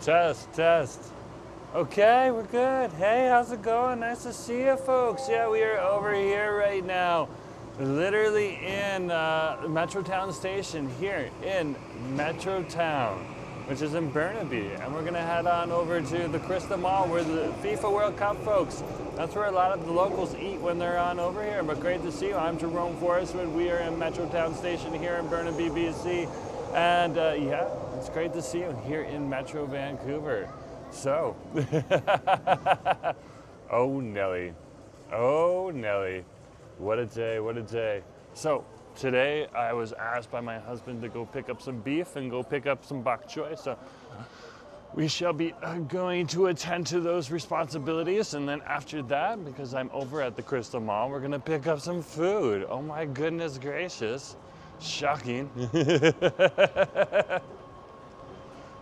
Test, test. Okay, we're good. Hey, how's it going? Nice to see you folks. Yeah, we are over here right now. Literally in Metrotown station here in Metrotown, which is in Burnaby. And we're gonna head on over to the Crystal Mall where the FIFA World Cup folks, that's where a lot of the locals eat when they're on over here. But great to see you. I'm Jerome Forestwood. We are in Metrotown station here in Burnaby, BC. And yeah, it's great to see you here in Metro Vancouver. So, oh Nelly, oh Nelly. What a day, what a day. So today I was asked by my husband to go pick up some beef and go pick up some bok choy. So we shall be going to attend to those responsibilities. And then after that, because I'm over at the Crystal Mall, we're gonna pick up some food. Oh my goodness gracious, shocking.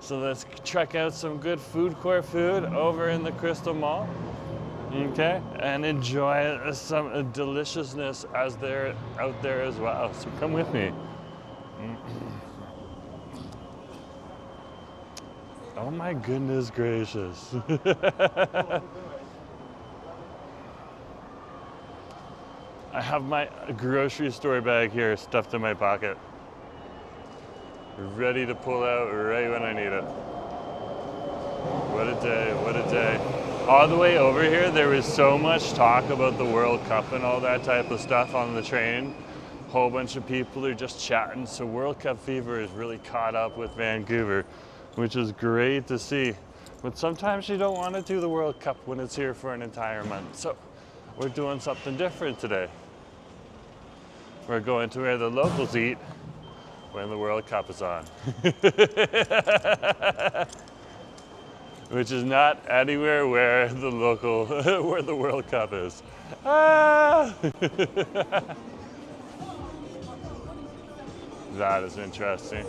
So let's check out some good food court food over in the Crystal Mall. Okay, and enjoy some deliciousness as they're out there as well. So come with me. Oh my goodness gracious. I have my grocery store bag here stuffed in my pocket. Ready to pull out right when I need it. What a day, what a day. All the way over here, there was so much talk about the World Cup and all that type of stuff on the train. Whole bunch of people are just chatting. So World Cup fever is really caught up with Vancouver, which is great to see. But sometimes you don't want to do the World Cup when it's here for an entire month. So we're doing something different today. We're going to where the locals eat when the World Cup is on. Which is not anywhere where the local, where the World Cup is. Ah! That is interesting.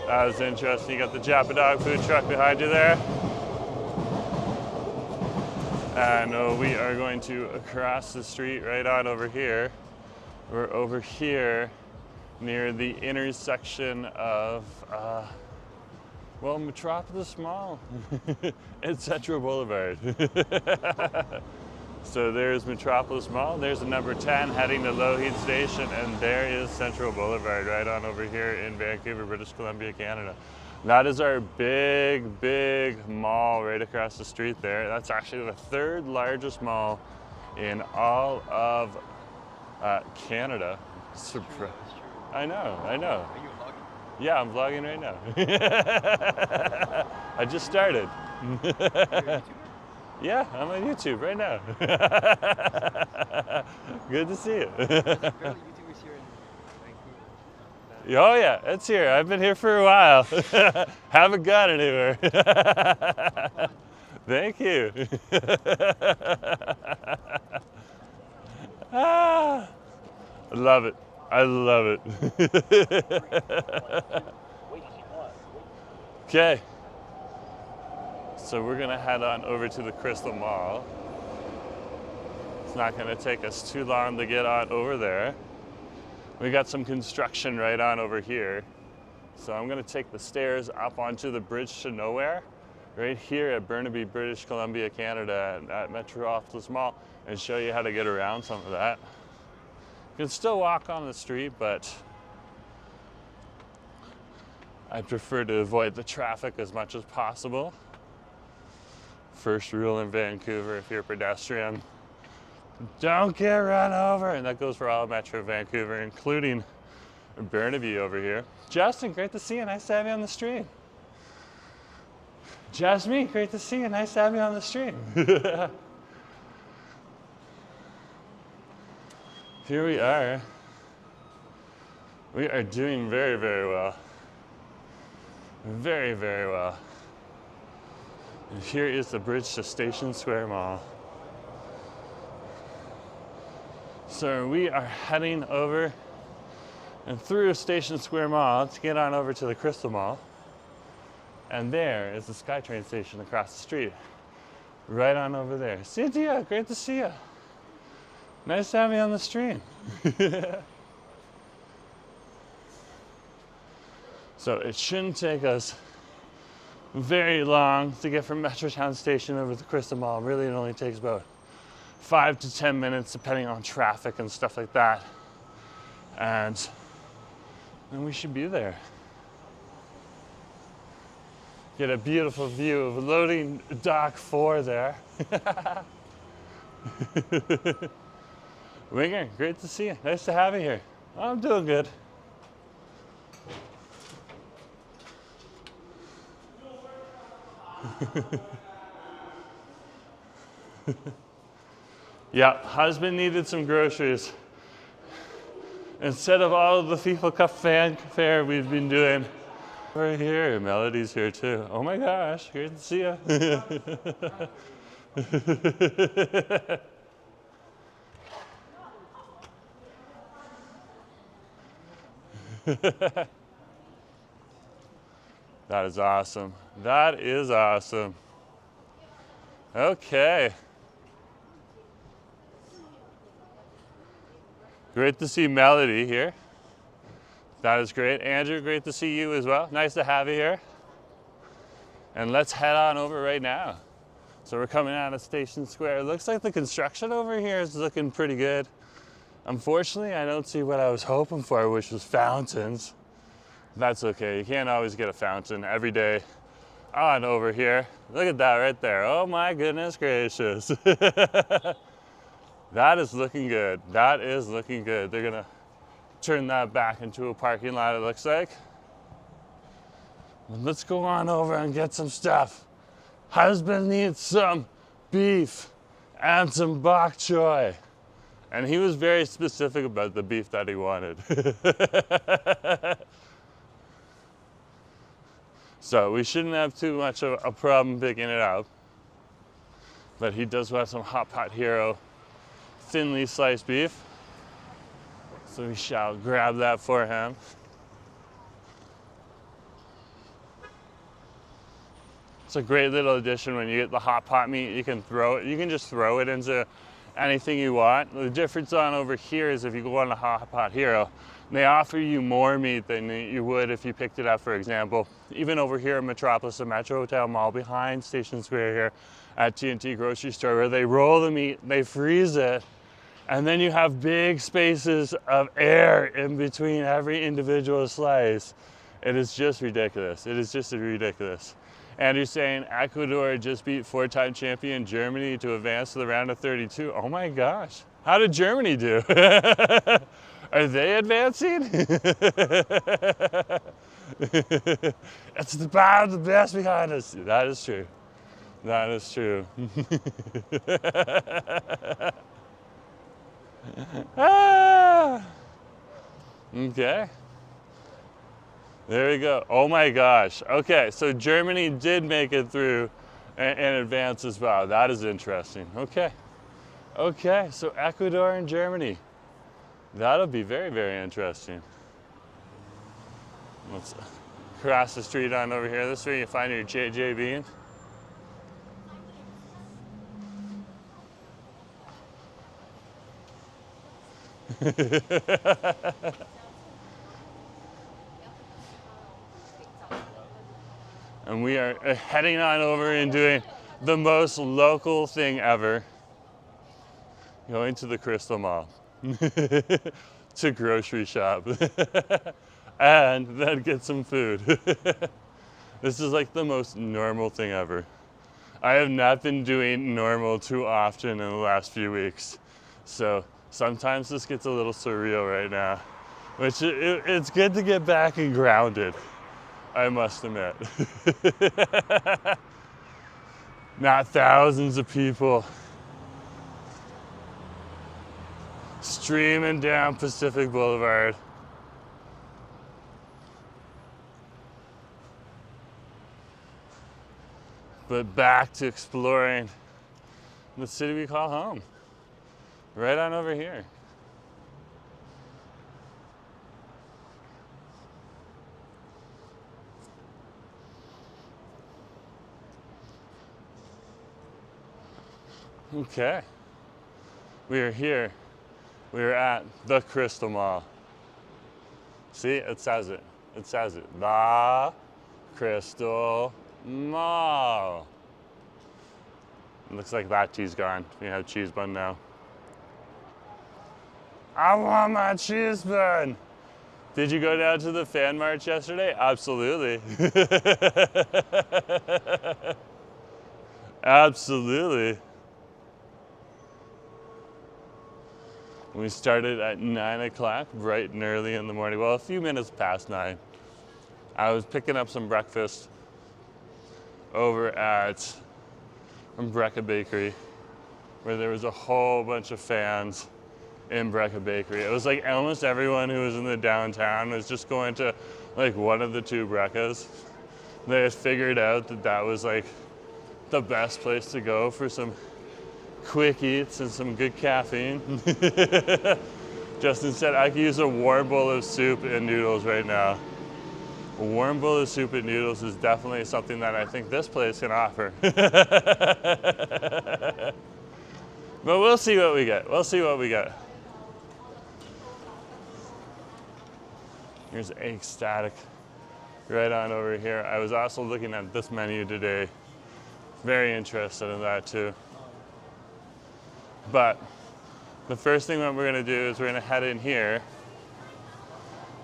That is interesting. You got the Japa Dog food truck behind you there. And we are going to cross the street right on over here. We're over here near the intersection of well, Metropolis Mall and Central Boulevard. So there's Metropolis Mall, there's the number 10 heading to Lougheed Station, and there is Central Boulevard right on over here in Vancouver, British Columbia, Canada. That is our big, big mall right across the street there. That's actually the third largest mall in all of Canada. I know, I know. Yeah, I'm vlogging right now. I just started. You're a YouTuber? Yeah, I'm on YouTube right now. Good to see you. There's barely YouTubers here in Vancouver. Oh yeah, it's here. I've been here for a while. Haven't gone anywhere. Thank you. Ah, I love it. I love it. Okay. So we're gonna head on over to the Crystal Mall. It's not gonna take us too long to get on over there. We got some construction right on over here. So I'm gonna take the stairs up onto the bridge to nowhere, right here at Burnaby, British Columbia, Canada, at Metropolis Mall, and show you how to get around some of that. You can still walk on the street, but I prefer to avoid the traffic as much as possible. First rule in Vancouver, if you're a pedestrian, don't get run over. And that goes for all Metro Vancouver, including Burnaby over here. Justin, great to see you. Nice to have you on the stream. Jasmine, great to see you. Nice to have you on the stream. Here we are. We are doing very, very well. Very, very well. And here is the bridge to Station Square Mall. So we are heading over and through Station Square Mall to get on over to the Crystal Mall. And there is the SkyTrain station across the street. Right on over there. Cynthia, great to see you. Nice to have you on the stream. So it shouldn't take us very long to get from Metrotown station over to the Crystal Mall. Really, it only takes about 5 to 10 minutes depending on traffic and stuff like that. And then we should be there. Get a beautiful view of loading dock 4 there. Winger, great to see you. Nice to have you here. I'm doing good. Yeah, husband needed some groceries. Instead of all of the FIFA Cup fanfare we've been doing. We're here, Melody's here too. Oh my gosh, great to see you. That is awesome. That is awesome. Okay. Great to see Melody here. That is great. Andrew, great to see you as well. Nice to have you here. And let's head on over right now. So we're coming out of Station Square. It looks like the construction over here is looking pretty good. Unfortunately, I don't see what I was hoping for, which was fountains. That's okay. You can't always get a fountain every day on over here. Look at that right there. Oh my goodness gracious. That is looking good. That is looking good. They're gonna turn that back into a parking lot, it looks like. Let's go on over and get some stuff. Husband needs some beef and some bok choy. And he was very specific about the beef that he wanted. So we shouldn't have too much of a problem picking it up. But he does want some Hotpot Hero thinly sliced beef. So we shall grab that for him. It's a great little addition when you get the hot pot meat. You can just throw it into anything you want. The difference on over here is if you go on a Hotpot Hero, they offer you more meat than you would if you picked it up, for example. Even over here in Metropolis, the Metrotown Mall behind Station Square here at T&T Grocery Store, where they roll the meat, they freeze it, and then you have big spaces of air in between every individual slice. It is just ridiculous. It is just ridiculous. Andrew's saying Ecuador just beat 4-time champion Germany to advance to the round of 32. Oh my gosh. How did Germany do? Are they advancing? It's the power of the best behind us. That is true. That is true. Ah! Okay. There we go. Oh my gosh. Okay, so Germany did make it through and advance as well. That is interesting. Okay. Okay, so Ecuador and Germany. That'll be very, very interesting. Let's cross the street on over here. This is where you find your JJ Bean. And we are heading on over and doing the most local thing ever. Going to the Crystal Mall to grocery shop and then get some food. This is like the most normal thing ever. I have not been doing normal too often in the last few weeks. So sometimes this gets a little surreal right now, which it's good to get back and grounded, I must admit. Not thousands of people streaming down Pacific Boulevard. But back to exploring the city we call home. Right on over here. Okay. We are here. We are at the Crystal Mall. See, it says it. It says it. The Crystal Mall. It looks like that tea's gone. We have cheese bun now. I want my cheese bun. Did you go down to the fan march yesterday? Absolutely. Absolutely. We started at 9 o'clock, bright and early in the morning. Well, a few minutes past 9. I was picking up some breakfast over at Brecca Bakery, where there was a whole bunch of fans in Brecca Bakery. It was like almost everyone who was in the downtown was just going to like one of the two Breccas. They had figured out that that was like the best place to go for some quick eats and some good caffeine. Justin said I could use a warm bowl of soup and noodles right now. A warm bowl of soup and noodles is definitely something that I think this place can offer. But we'll see what we get. We'll see what we get. Here's Egg Static right on over here. I was also looking at this menu today. Very interested in that too. But the first thing that we're gonna do is we're gonna head in here,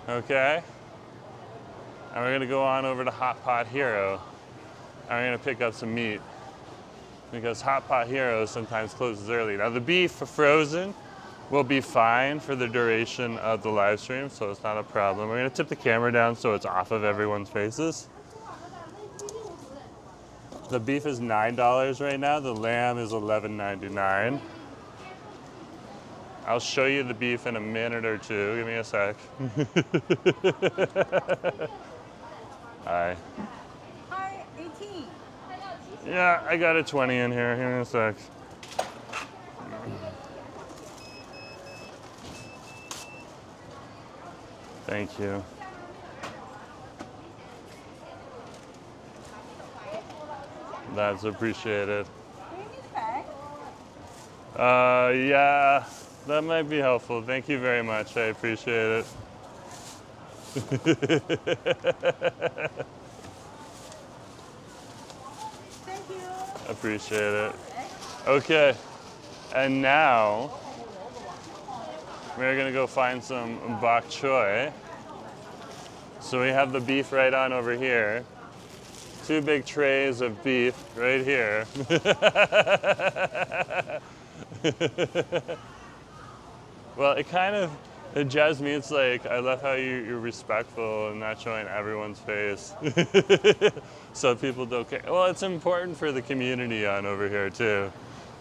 okay? And we're gonna go on over to Hotpot Hero, and we're gonna pick up some meat, because Hotpot Hero sometimes closes early. Now the beef frozen will be fine for the duration of the live stream, so it's not a problem. We're gonna tip the camera down so it's off of everyone's faces. The beef is $9 right now, the lamb is $11.99. I'll show you the beef in a minute or two. Give me a sec. Hi. Hi, 18. Yeah, I got a 20 in here. Give me a sec. Thank you. That's appreciated. Yeah, that might be helpful. Thank you very much. I appreciate it. Thank you. Appreciate it. Okay, and now we're gonna go find some bok choy. So we have the beef right on over here. 2 big trays of beef right here. Well, it kind of, it jazzed me. It's like, I love how you're respectful and not showing everyone's face. So people don't care. Well, it's important for the community on over here too.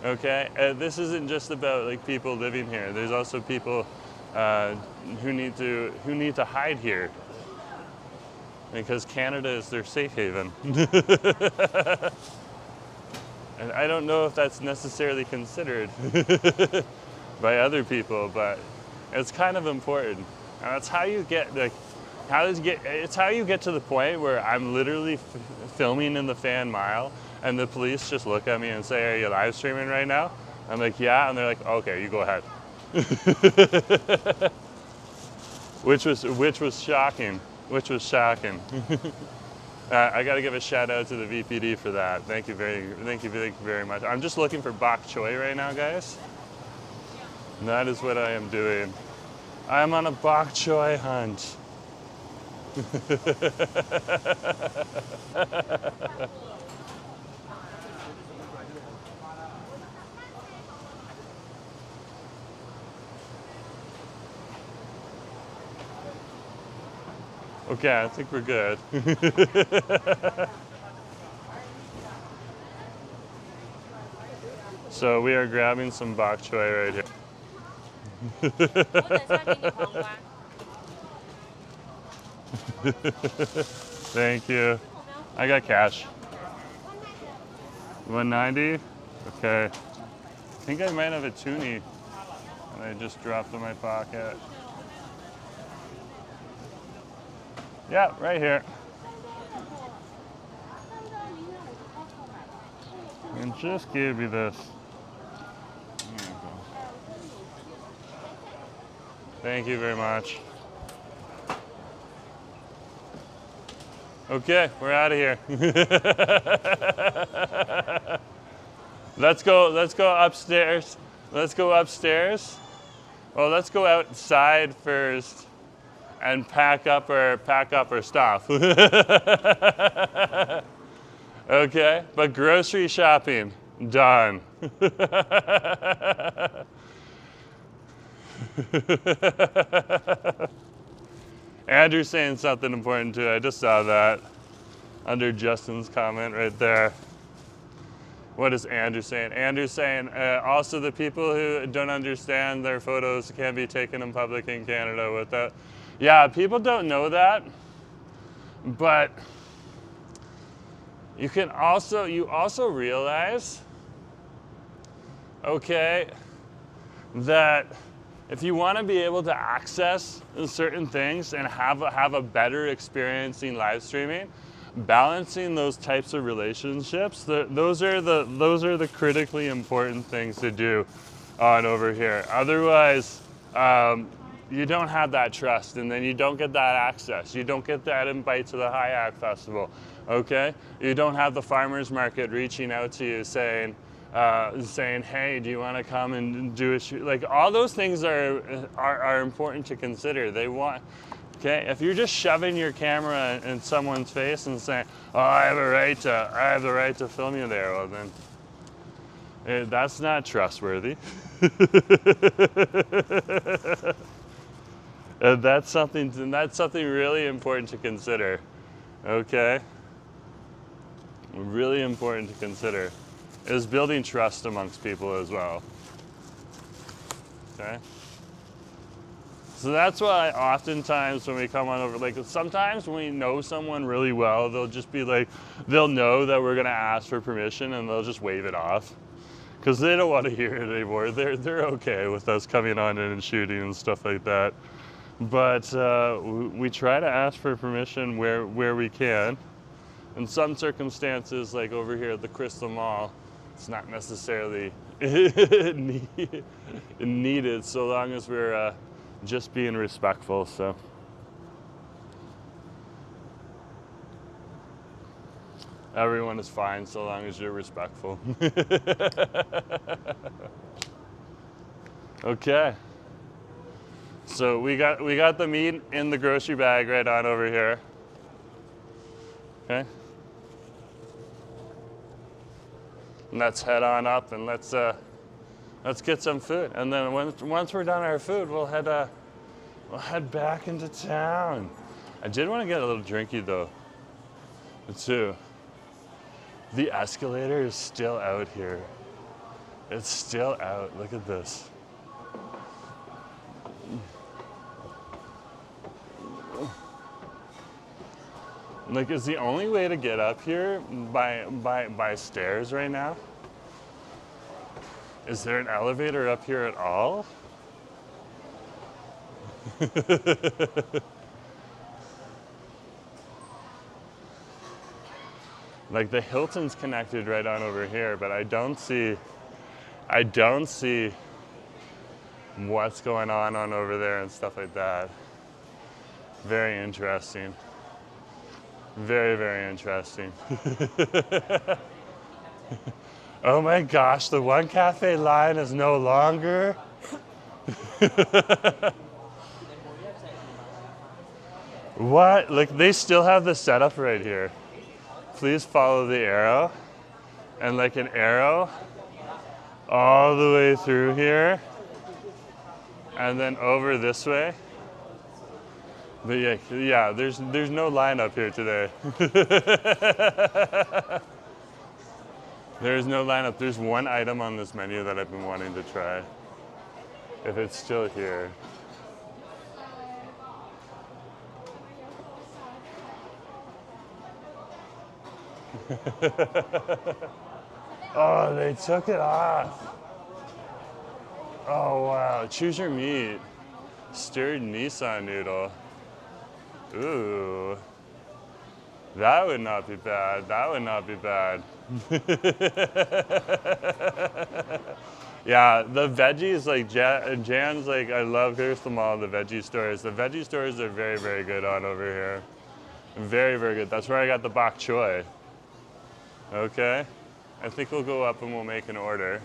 Okay, this isn't just about like people living here. There's also people who need to hide here, because Canada is their safe haven. And I don't know if that's necessarily considered by other people, but it's kind of important. And that's how you get, like, it's how you get to the point where I'm literally filming in the fan mile and the police just look at me and say, "Are you live streaming right now?" I'm like, "Yeah," and they're like, "Okay, you go ahead." Which was shocking. Which was shocking. I got to give a shout out to the VPD for that. Thank you very much. I'm just looking for bok choy right now, guys. And that is what I am doing. I am on a bok choy hunt. Okay, I think we're good. So we are grabbing some bok choy right here. Thank you. I got cash. 190? Okay. I think I might have a toonie and I just dropped in my pocket. Yeah, right here. And just give you this. There you go. Thank you very much. Okay, we're out of here. Let's go upstairs. Let's go upstairs. Well, let's go outside first and pack up our stuff. Okay, but grocery shopping, done. Andrew's saying something important too. I just saw that under Justin's comment right there. What is Andrew saying? Andrew's saying also the people who don't understand their photos can't be taken in public in Canada without. Yeah, people don't know that, but you also realize, okay, that if you want to be able to access certain things and have a better experience in live streaming, balancing those types of relationships, those are the critically important things to do on over here. Otherwise, you don't have that trust, and then you don't get that access. You don't get that invite to the Hayak Festival, okay? You don't have the farmers market reaching out to you saying, hey, do you want to come and do a shoot? Like, all those things are important to consider. They want, okay, if you're just shoving your camera in someone's face and saying, oh, I have the right to film you there, well then, that's not trustworthy. And that's something really important to consider, okay? Really important to consider is building trust amongst people as well, okay? So that's why oftentimes when we come on over, like sometimes when we know someone really well, they'll just be like, they'll know that we're gonna ask for permission and they'll just wave it off because they don't want to hear it anymore. They're okay with us coming on in and shooting and stuff like that. But we try to ask for permission where we can. In some circumstances, like over here at the Crystal Mall, it's not necessarily needed so long as we're just being respectful, so. Everyone is fine so long as you're respectful. Okay. So we got the meat in the grocery bag right on over here. Okay. And let's head on up and let's get some food. And then once we're done our food, we'll head back into town. I did want to get a little drinky though, too. The escalator is still out here. It's still out. Look at this. Like, is the only way to get up here by stairs right now? Is there an elevator up here at all? Like the Hilton's connected right on over here, but I don't see what's going on over there and stuff like that. Very interesting. Very, very interesting. Oh my gosh, the One Cafe line is no longer. What? Like, they still have the setup right here. Please follow the arrow. And like an arrow all the way through here. And then over this way. But yeah, there's no line up here today. There's no lineup. There's one item on this menu that I've been wanting to try. If it's still here. Oh, they took it off. Oh wow, choose your meat. Stirred Nissin noodle. Ooh. That would not be bad. That would not be bad. Yeah, the veggies, like Jan's like, I love, here's the mall, the veggie stores. The veggie stores are very, very good on over here. Very, very good. That's where I got the bok choy. Okay. I think we'll go up and we'll make an order.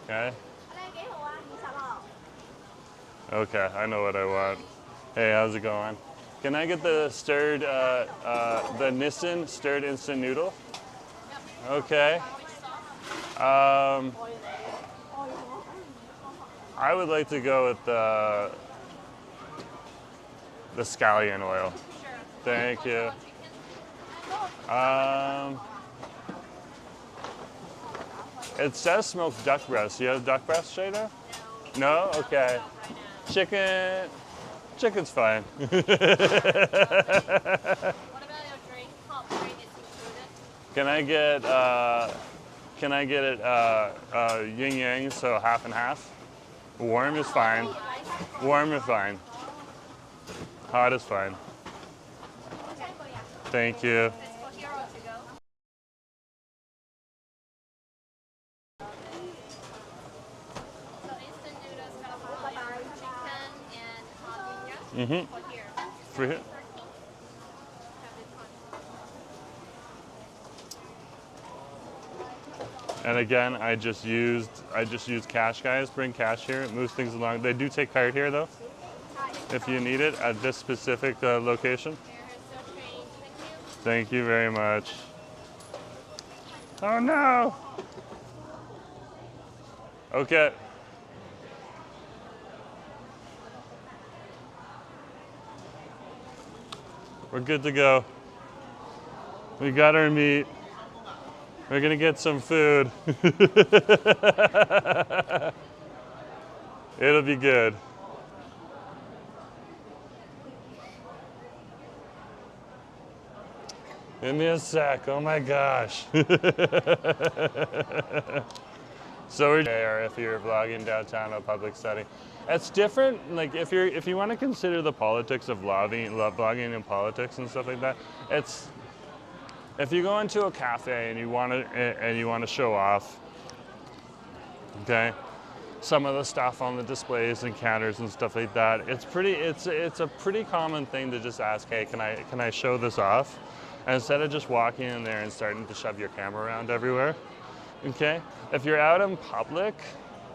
Okay. Okay, I know what I want. Hey, how's it going? Can I get the stirred, the Nissin stirred instant noodle? Okay. I would like to go with the scallion oil. Thank you. It says smoked duck breast. You have duck breast, Shayna? No? Okay. Chicken's fine. What about your drink? Hot drink is included. Can I get it yin yang, so half and half? Warm is fine. Warm is fine. Hot is fine. Thank you. It's for Hero to go. So instant noodles got chicken and yin yang for here. For here. And again, I just used cash, guys. Bring cash here. It moves things along. They do take card here though, if you need it at this specific location. Thank you very much. Oh no! Okay. We're good to go. We got our meat. We're gonna get some food. It'll be good. Give me a sec, oh my gosh. So we're there if you're vlogging downtown a public setting. It's different, like if you want to consider the politics of vlogging and politics and stuff like that, it's if you go into a cafe and you want to show off, okay, some of the stuff on the displays and counters and stuff like that, it's a pretty common thing to just ask, hey, can I show this off? And instead of just walking in there and starting to shove your camera around everywhere, okay? If you're out in public,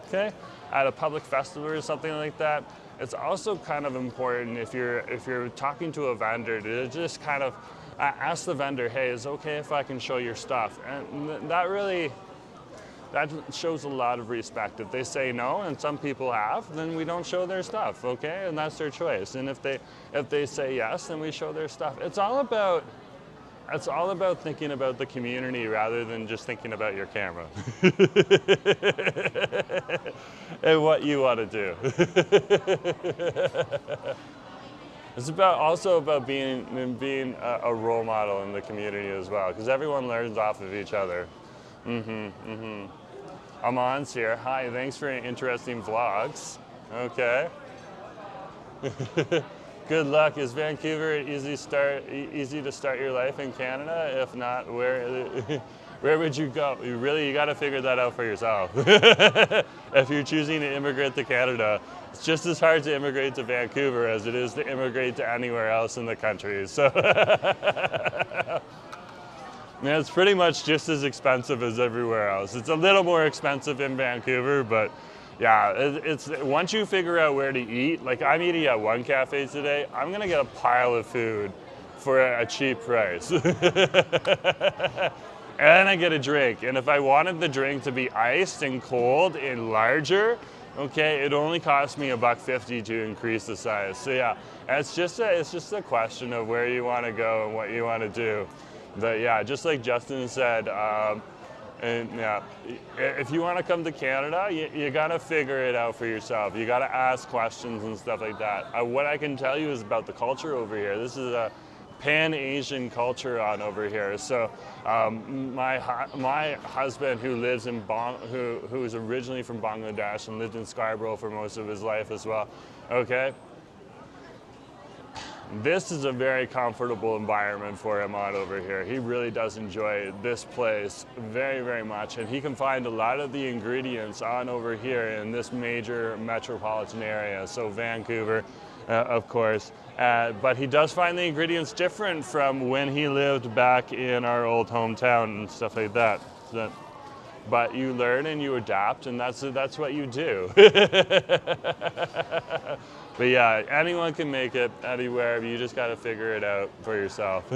okay, at a public festival or something like that, it's also kind of important if you're talking to a vendor to just kind of ask the vendor, hey, is it okay if I can show your stuff? And that shows a lot of respect. If they say no, and some people have, then we don't show their stuff, okay? And that's their choice. And if they say yes, then we show their stuff. It's all about thinking about the community rather than just thinking about your camera and what you want to do. It's also about being a role model in the community as well, because everyone learns off of each other. Amon's here. Hi, thanks for interesting vlogs. Okay. Good luck. Is Vancouver easy to start your life in Canada? If not, where would you go? You got to figure that out for yourself. If you're choosing to immigrate to Canada, it's just as hard to immigrate to Vancouver as it is to immigrate to anywhere else in the country. So yeah, it's pretty much just as expensive as everywhere else. It's a little more expensive in Vancouver, but yeah, it's once you figure out where to eat, like I'm eating at one cafe today, I'm gonna get a pile of food for a cheap price. And I get a drink. And if I wanted the drink to be iced and cold and larger, okay, it only cost me $1.50 to increase the size. So yeah, it's just a question of where you want to go and what you want to do. But yeah, just like Justin said, and yeah, if you want to come to Canada, you got to figure it out for yourself. You got to ask questions and stuff like that. What I can tell you is about the culture over here. This is a Pan-Asian culture on over here. So my husband, who lives in who is originally from Bangladesh and lived in Scarborough for most of his life as well. Okay. This is a very comfortable environment for him on over here. He really does enjoy this place very, very much, and he can find a lot of the ingredients on over here in this major metropolitan area. So Vancouver, of course. But he does find the ingredients different from when he lived back in our old hometown and stuff like that. But you learn and you adapt, and that's what you do. But yeah, anyone can make it anywhere. You just got to figure it out for yourself.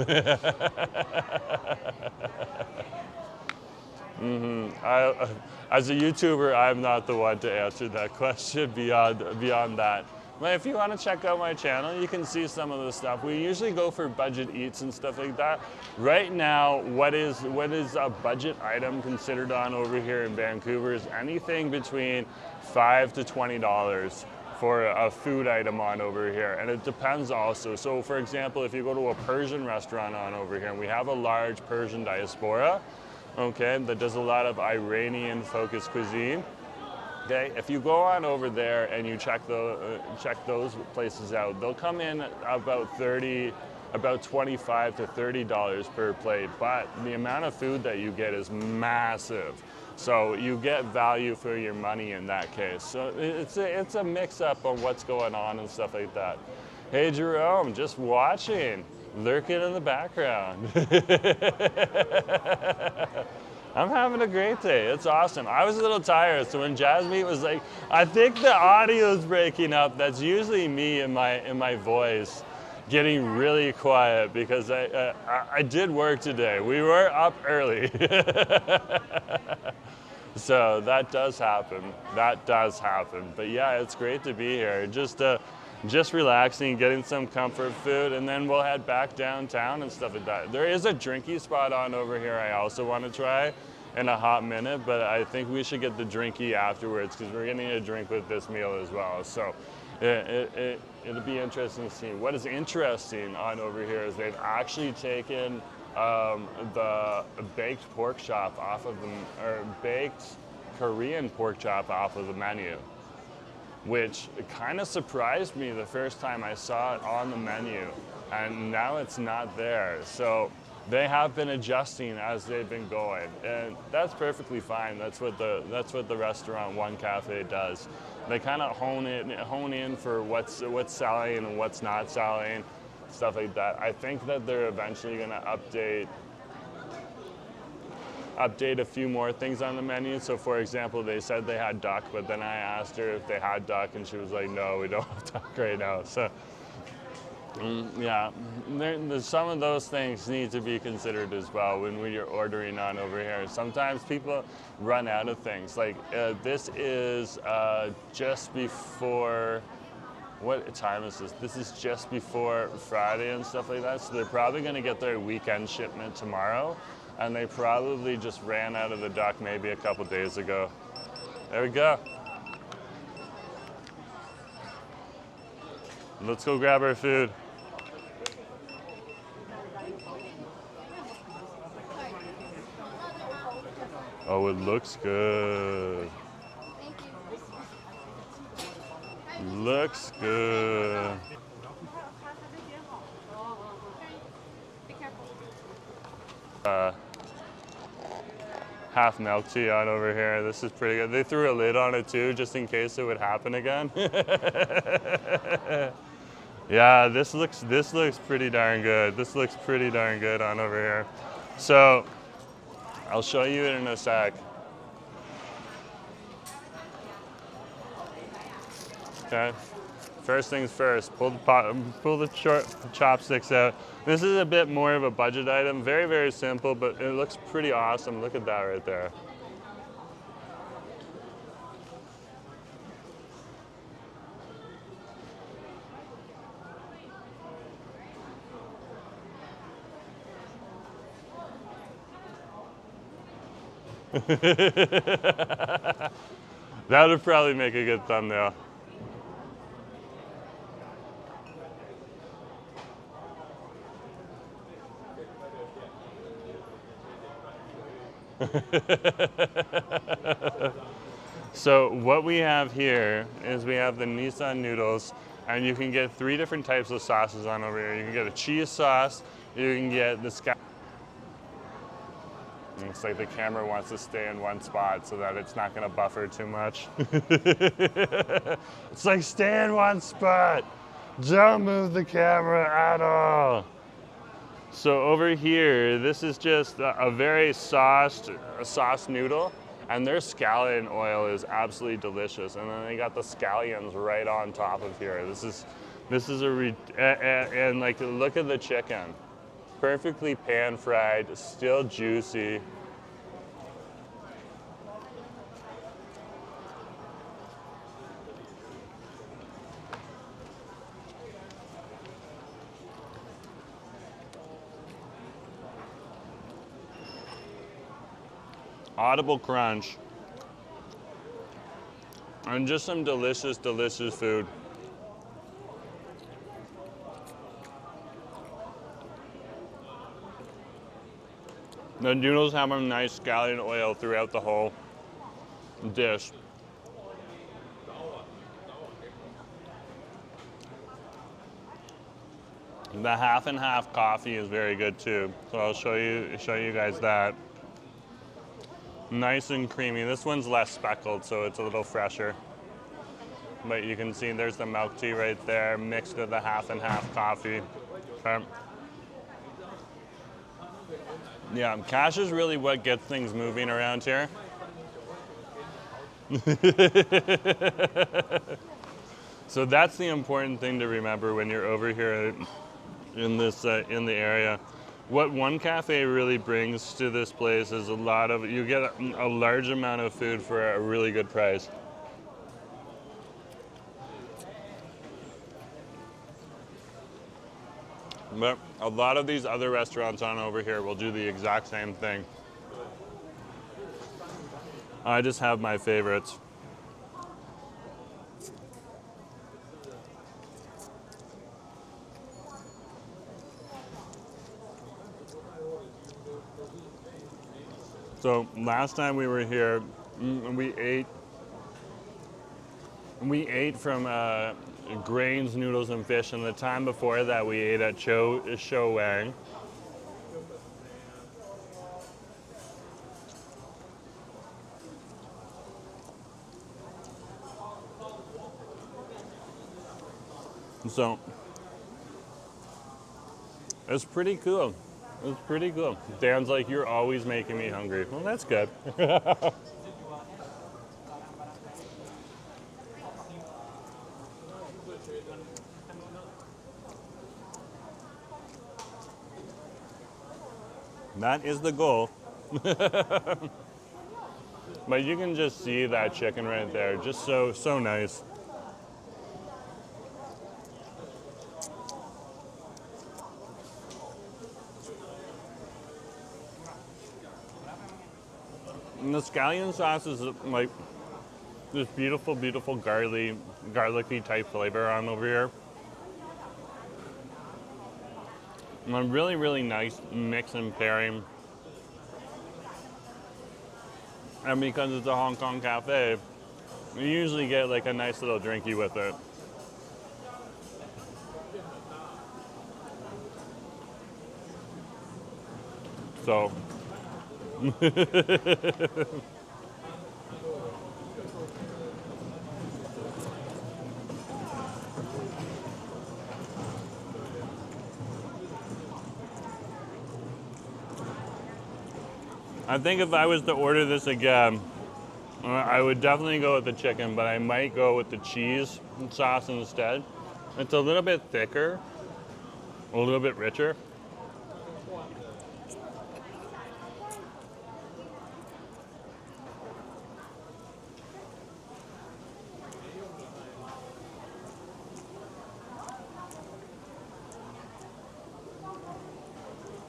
As a YouTuber, I'm not the one to answer that question beyond that. But if you want to check out my channel, you can see some of the stuff. We usually go for budget eats and stuff like that. Right now, what is a budget item considered on over here in Vancouver is anything between $5 to $20 for a food item on over here. And it depends also. So for example, if you go to a Persian restaurant on over here, and we have a large Persian diaspora, okay, that does a lot of Iranian focused cuisine. Okay, if you go on over there and you check those places out, they'll come in about $25 to $30 per plate, but the amount of food that you get is massive. So you get value for your money in that case. So it's a mix-up of what's going on and stuff like that. Hey Jerome, just watching, lurking in the background. I'm having a great day. It's awesome. I was a little tired, so when Jasmine was like, I think the audio's breaking up, that's usually me in my voice getting really quiet because I did work today. We were up early. So that does happen. That does happen. But yeah, it's great to be here. Just relaxing, getting some comfort food, and then we'll head back downtown and stuff like that. There is a drinky spot on over here I also want to try in a hot minute, but I think we should get the drinky afterwards because we're getting a drink with this meal as well. So it'll be interesting to see. What is interesting on over here is they've actually taken the baked pork chop off of or baked Korean pork chop off of the menu, which kind of surprised me the first time I saw it on the menu, and now it's not there. So they have been adjusting as they've been going, and that's perfectly fine. That's what the restaurant One Cafe does. They kind of hone in for what's selling and what's not selling, stuff like that. I think that they're eventually going to update a few more things on the menu. So for example, they said they had duck, but then I asked her if they had duck and she was like, no, we don't have duck right now. So yeah, some of those things need to be considered as well when you're ordering on over here. Sometimes people run out of things. Like this is just before, what time is this? This is just before Friday and stuff like that. So they're probably gonna get their weekend shipment tomorrow. And they probably just ran out of the duck maybe a couple days ago. There we go. Let's go grab our food. Oh, it looks good. Looks good. Half milk tea on over here. This is pretty good. They threw a lid on it too, just in case it would happen again. Yeah, this looks pretty darn good. This looks pretty darn good on over here. So I'll show you it in a sec. Okay. First things first, pull the chopsticks out. This is a bit more of a budget item, very, very simple, but it looks pretty awesome. Look at that right there. That would probably make a good thumbnail. So what we have here is we have the Nissin noodles, and you can get 3 different types of sauces on over here. You can get a cheese sauce, you can get the Sky. Looks like the camera wants to stay in one spot so that it's not going to buffer too much. It's like, stay in one spot. Don't move the camera at all. So over here, this is just a very sauced noodle, and their scallion oil is absolutely delicious. And then they got the scallions right on top of here. This is and like look at the chicken, perfectly pan fried, still juicy. Audible crunch, and just some delicious, delicious food. The noodles have a nice scallion oil throughout the whole dish. The half and half coffee is very good too, so I'll show you guys that. Nice and creamy. This one's less speckled, so it's a little fresher. But you can see there's the milk tea right there, mixed with the half and half coffee. Okay. Yeah, cash is really what gets things moving around here. So that's the important thing to remember when you're over here in this in the area. What one cafe really brings to this place is you get a large amount of food for a really good price. But a lot of these other restaurants on over here will do the exact same thing. I just have my favorites. So last time we were here, we ate from Grains, Noodles, and Fish, and the time before that we ate at Choy. So it's pretty cool. It's pretty cool. Dan's like, you're always making me hungry. Well, that's good. That is the goal. But you can just see that chicken right there. Just so nice. And the scallion sauce is like this beautiful, beautiful garlicky type flavor on over here. And a really, really nice mix and pairing. And because it's a Hong Kong cafe, you usually get like a nice little drinky with it. So. I think if I was to order this again, I would definitely go with the chicken, but I might go with the cheese sauce instead. It's a little bit thicker, a little bit richer.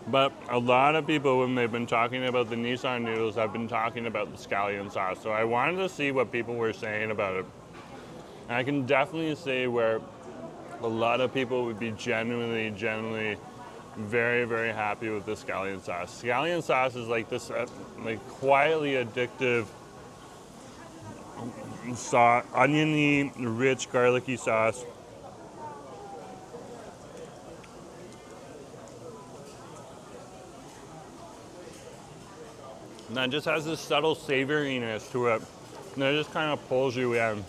But a lot of people, when they've been talking about the Nissin noodles, have been talking about the scallion sauce. So I wanted to see what people were saying about it. And I can definitely say where a lot of people would be genuinely very, very happy with the scallion sauce. Scallion sauce is like this like quietly addictive sauce, oniony, rich, garlicky sauce. And that just has this subtle savoriness to it. And it just kind of pulls you in.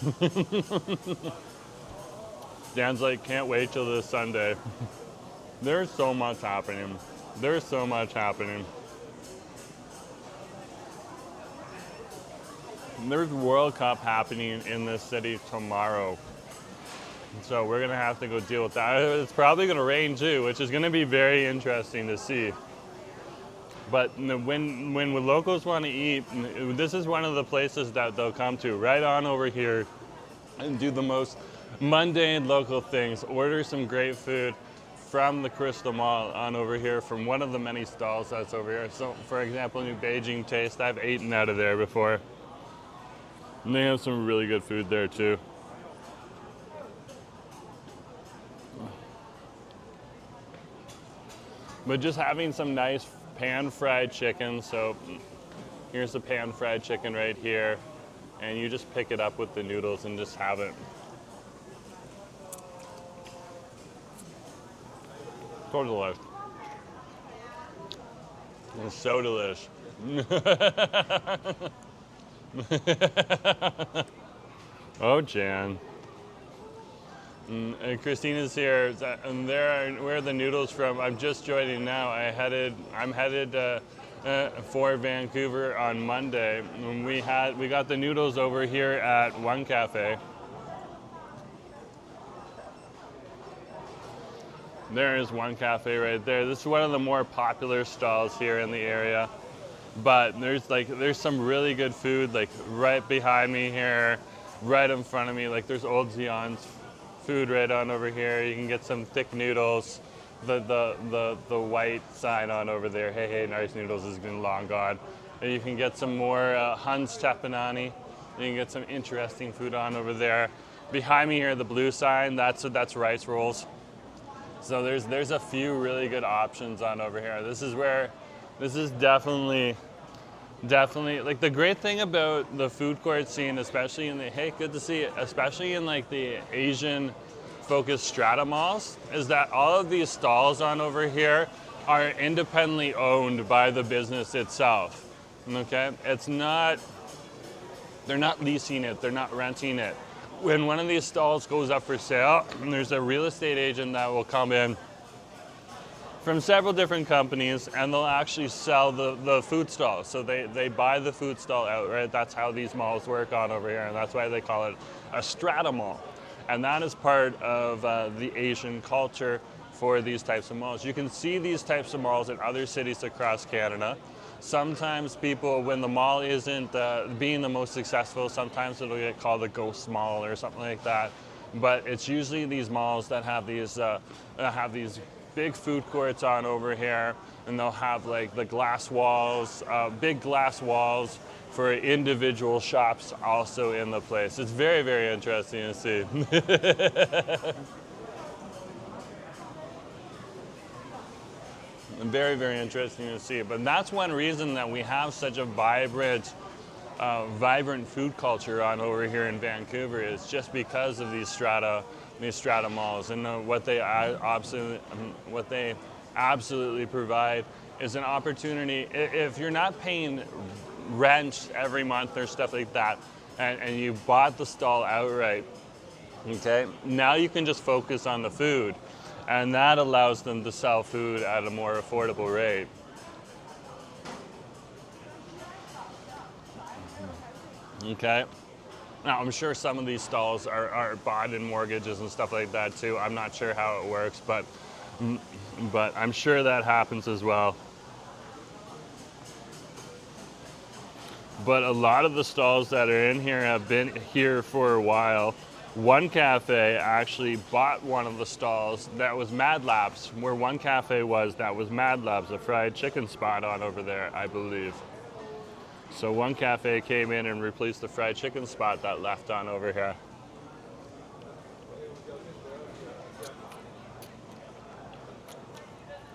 Dan's like, can't wait till this Sunday. There's so much happening. There's so much happening. There's World Cup happening in this city tomorrow. So we're gonna have to go deal with that. It's probably gonna rain too, which is gonna be very interesting to see. But when locals want to eat, this is one of the places that they'll come to, right on over here, and do the most mundane local things. Order some great food from the Crystal Mall on over here, from one of the many stalls that's over here. So, for example, New Beijing Taste, I've eaten out of there before. And they have some really good food there too. But just having some nice pan-fried chicken. So here's the pan-fried chicken right here. And you just pick it up with the noodles and just have it. So delish. It's so delish. Oh, Jan. And Christina's here, and where are the noodles from? I'm just joining now. I'm headed for Vancouver on Monday. And we got the noodles over here at One Cafe. There is One Cafe right there. This is one of the more popular stalls here in the area. But there's some really good food like right behind me here, right in front of me. Like there's Old Zion's food right on over here. You can get some thick noodles. The white sign on over there, hey, nice noodles, has been long gone. And you can get some more Hans Tapenani. You can get some interesting food on over there. Behind me here, the blue sign, that's rice rolls. So there's a few really good options on over here. This is definitely like the great thing about the food court scene, especially in good to see it, especially in like the Asian focused strata malls, is that all of these stalls on over here are independently owned by the business itself. Okay? They're not leasing it, they're not renting it. When one of these stalls goes up for sale, there's a real estate agent that will come in from several different companies, and they'll actually sell the food stall. So they buy the food stall outright. That's how these malls work on over here, and that's why they call it a strata mall. And that is part of the Asian culture for these types of malls. You can see these types of malls in other cities across Canada. Sometimes people, when the mall isn't being the most successful, sometimes it'll get called a ghost mall or something like that. But it's usually these malls that have these big food courts on over here, and they'll have like the glass walls, big glass walls for individual shops also in the place. It's very, very interesting to see. Very, very interesting to see. But that's one reason that we have such a vibrant food culture on over here in Vancouver, is just because of these strata malls, and what they absolutely provide is an opportunity. If you're not paying rent every month or stuff like that, and you bought the stall outright, okay, now you can just focus on the food, and that allows them to sell food at a more affordable rate. Okay. Now, I'm sure some of these stalls are bought in mortgages and stuff like that too. I'm not sure how it works, but I'm sure that happens as well. But a lot of the stalls that are in here have been here for a while. One Cafe actually bought one of the stalls that was Mad Labs, where One Cafe was, that was Mad Labs, a fried chicken spot on over there, I believe. So One Cafe came in and replaced the fried chicken spot that left on over here.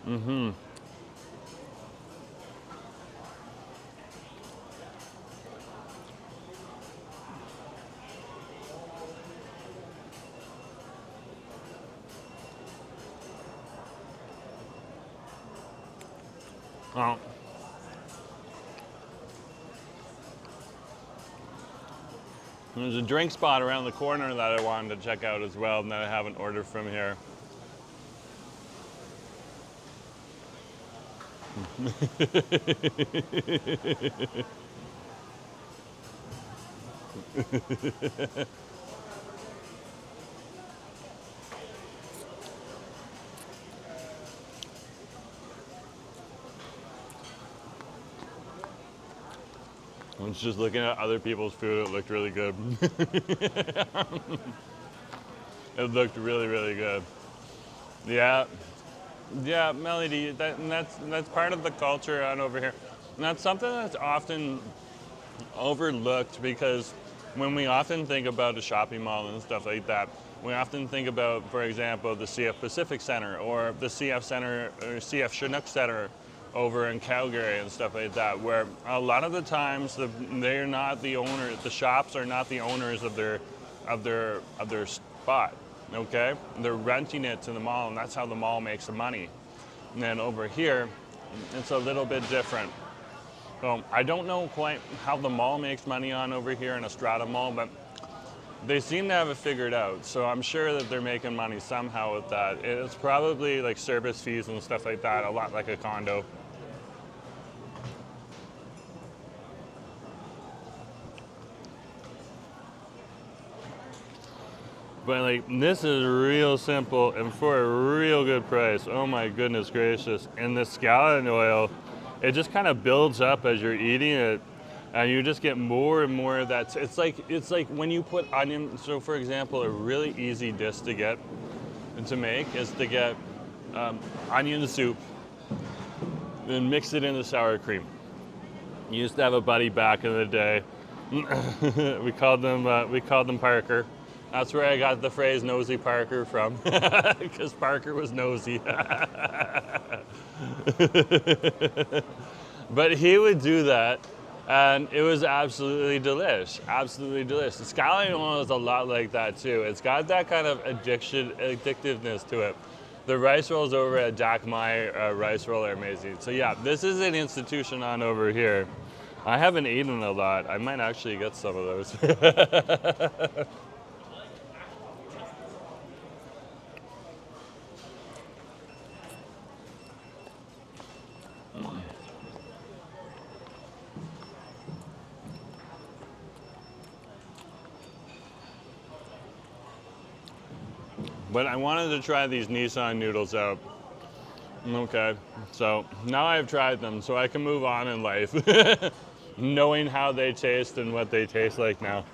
Mm-hmm. Oh. There's a drink spot around the corner that I wanted to check out as well, and that I haven't ordered from here. I was just looking at other people's food. It looked really good. It looked really, really good. Yeah, yeah, Melody. That's part of the culture on over here, and that's something that's often overlooked because when we often think about a shopping mall and stuff like that, we often think about, for example, the CF Pacific Center or the CF Center or CF Chinook Center over in Calgary and stuff like that, where a lot of the times they're not the owner. The shops are not the owners of their spot. Okay, they're renting it to the mall, and that's how the mall makes the money. And then over here, it's a little bit different. So I don't know quite how the mall makes money on over here in Estrada Mall, but they seem to have it figured out. So I'm sure that they're making money somehow with that. It's probably like service fees and stuff like that, a lot like a condo. But like, this is real simple and for a real good price. Oh my goodness gracious. And the scallion oil, it just kind of builds up as you're eating it, and you just get more and more of that. It's like when you put onion. So for example, a really easy dish to get and to make is to get onion soup, then mix it into sour cream. You used to have a buddy back in the day. we called them Parker. That's where I got the phrase nosy Parker from, because Parker was nosy. But he would do that, and it was absolutely delish, absolutely delicious. Scallion oil is a lot like that too. It's got that kind of addictiveness to it. The rice rolls over at Jack My rice roll are amazing. So yeah, this is an institution on over here. I haven't eaten a lot. I might actually get some of those. But I wanted to try these Nissin noodles out. Okay, so now I've tried them, so I can move on in life, knowing how they taste and what they taste like now.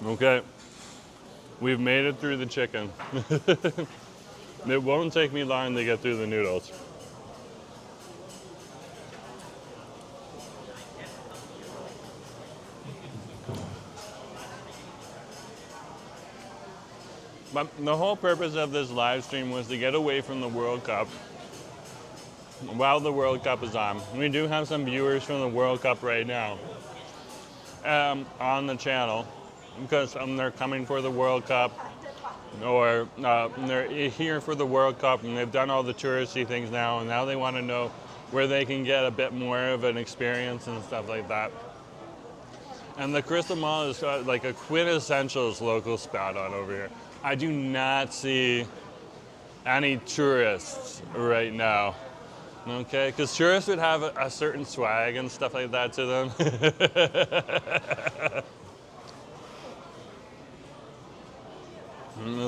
Okay, we've made it through the chicken. It won't take me long to get through the noodles. But the whole purpose of this live stream was to get away from the World Cup while the World Cup is on. We do have some viewers from the World Cup right now on the channel because they're coming for the World Cup, or they're here for the World Cup and they've done all the touristy things now, and now they want to know where they can get a bit more of an experience and stuff like that. And the Crystal Mall is like a quintessential local spot on over here. I do not see any tourists right now, okay? Because tourists would have a certain swag and stuff like that to them.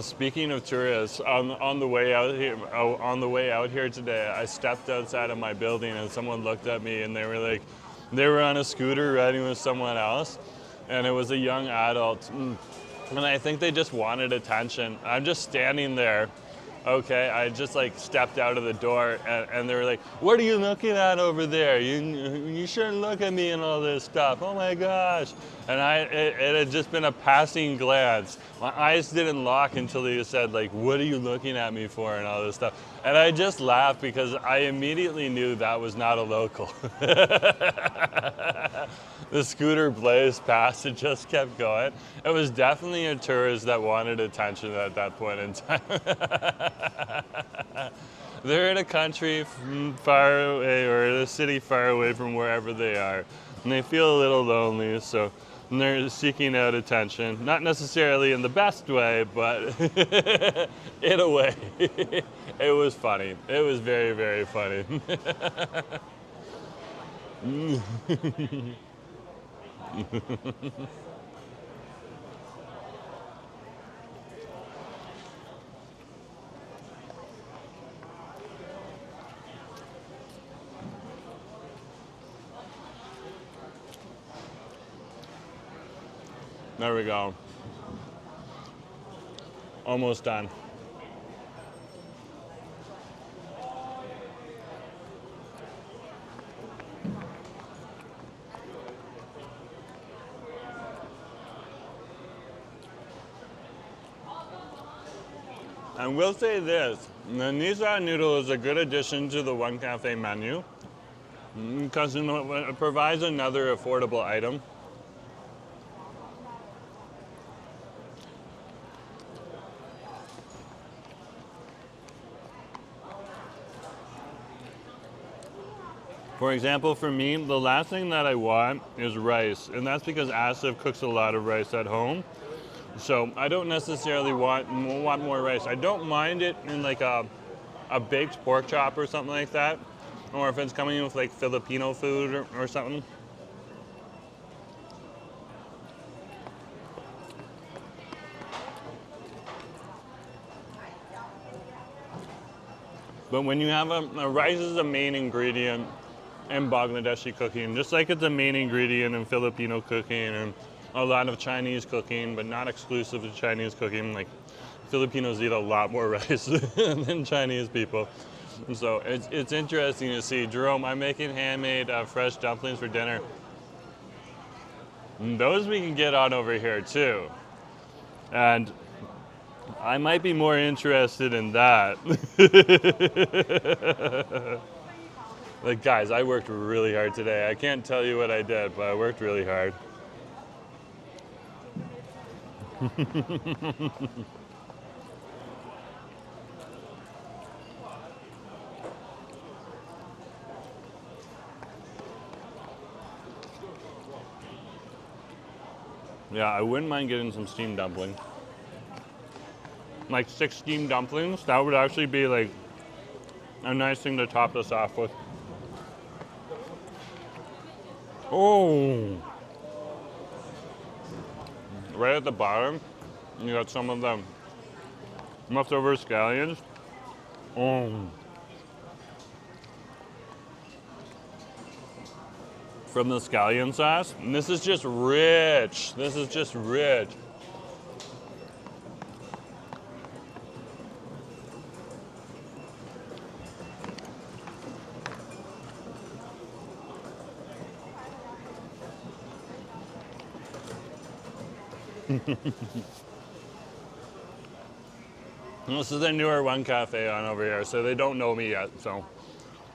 Speaking of tourists, on the way out here today, I stepped outside of my building and someone looked at me and they were on a scooter riding with someone else, and it was a young adult, and I think they just wanted attention. I'm just standing there. Okay, I just like stepped out of the door and they were like, "What are you looking at over there? You shouldn't look at me and all this stuff. Oh my gosh." And it had just been a passing glance. My eyes didn't lock until he said like, "What are you looking at me for?" and all this stuff. And I just laughed because I immediately knew that was not a local. the scooter blazed past. It just kept going. It was definitely a tourist that wanted attention at that point in time. They're in a country far away, or in a city far away from wherever they are, and they feel a little lonely, so they're seeking out attention. Not necessarily in the best way, but in a way. It was funny. It was very, very funny. There we go. Almost done. I will say this, the Nissin noodle is a good addition to the One Cafe menu because it provides another affordable item. For example, for me, the last thing that I want is rice, and that's because Asif cooks a lot of rice at home. So I don't necessarily want more rice. I don't mind it in like a baked pork chop or something like that, or if it's coming in with like Filipino food or something. But when you have a rice is a main ingredient in Bangladeshi cooking, just like it's a main ingredient in Filipino cooking and a lot of Chinese cooking, but not exclusive to Chinese cooking. Like Filipinos eat a lot more rice than Chinese people. So it's interesting to see. Jerome, I'm making handmade fresh dumplings for dinner. And those we can get on over here too. And I might be more interested in that. Like guys, I worked really hard today. I can't tell you what I did, but I worked really hard. Yeah, I wouldn't mind getting some steamed dumplings. Like 6 steamed dumplings, that would actually be like a nice thing to top this off with. Oh! Right at the bottom, you got some of the leftover scallions. Oh. From the scallion sauce. And this is just rich. This is just rich. This is the newer One Cafe on over here, so they don't know me yet. So,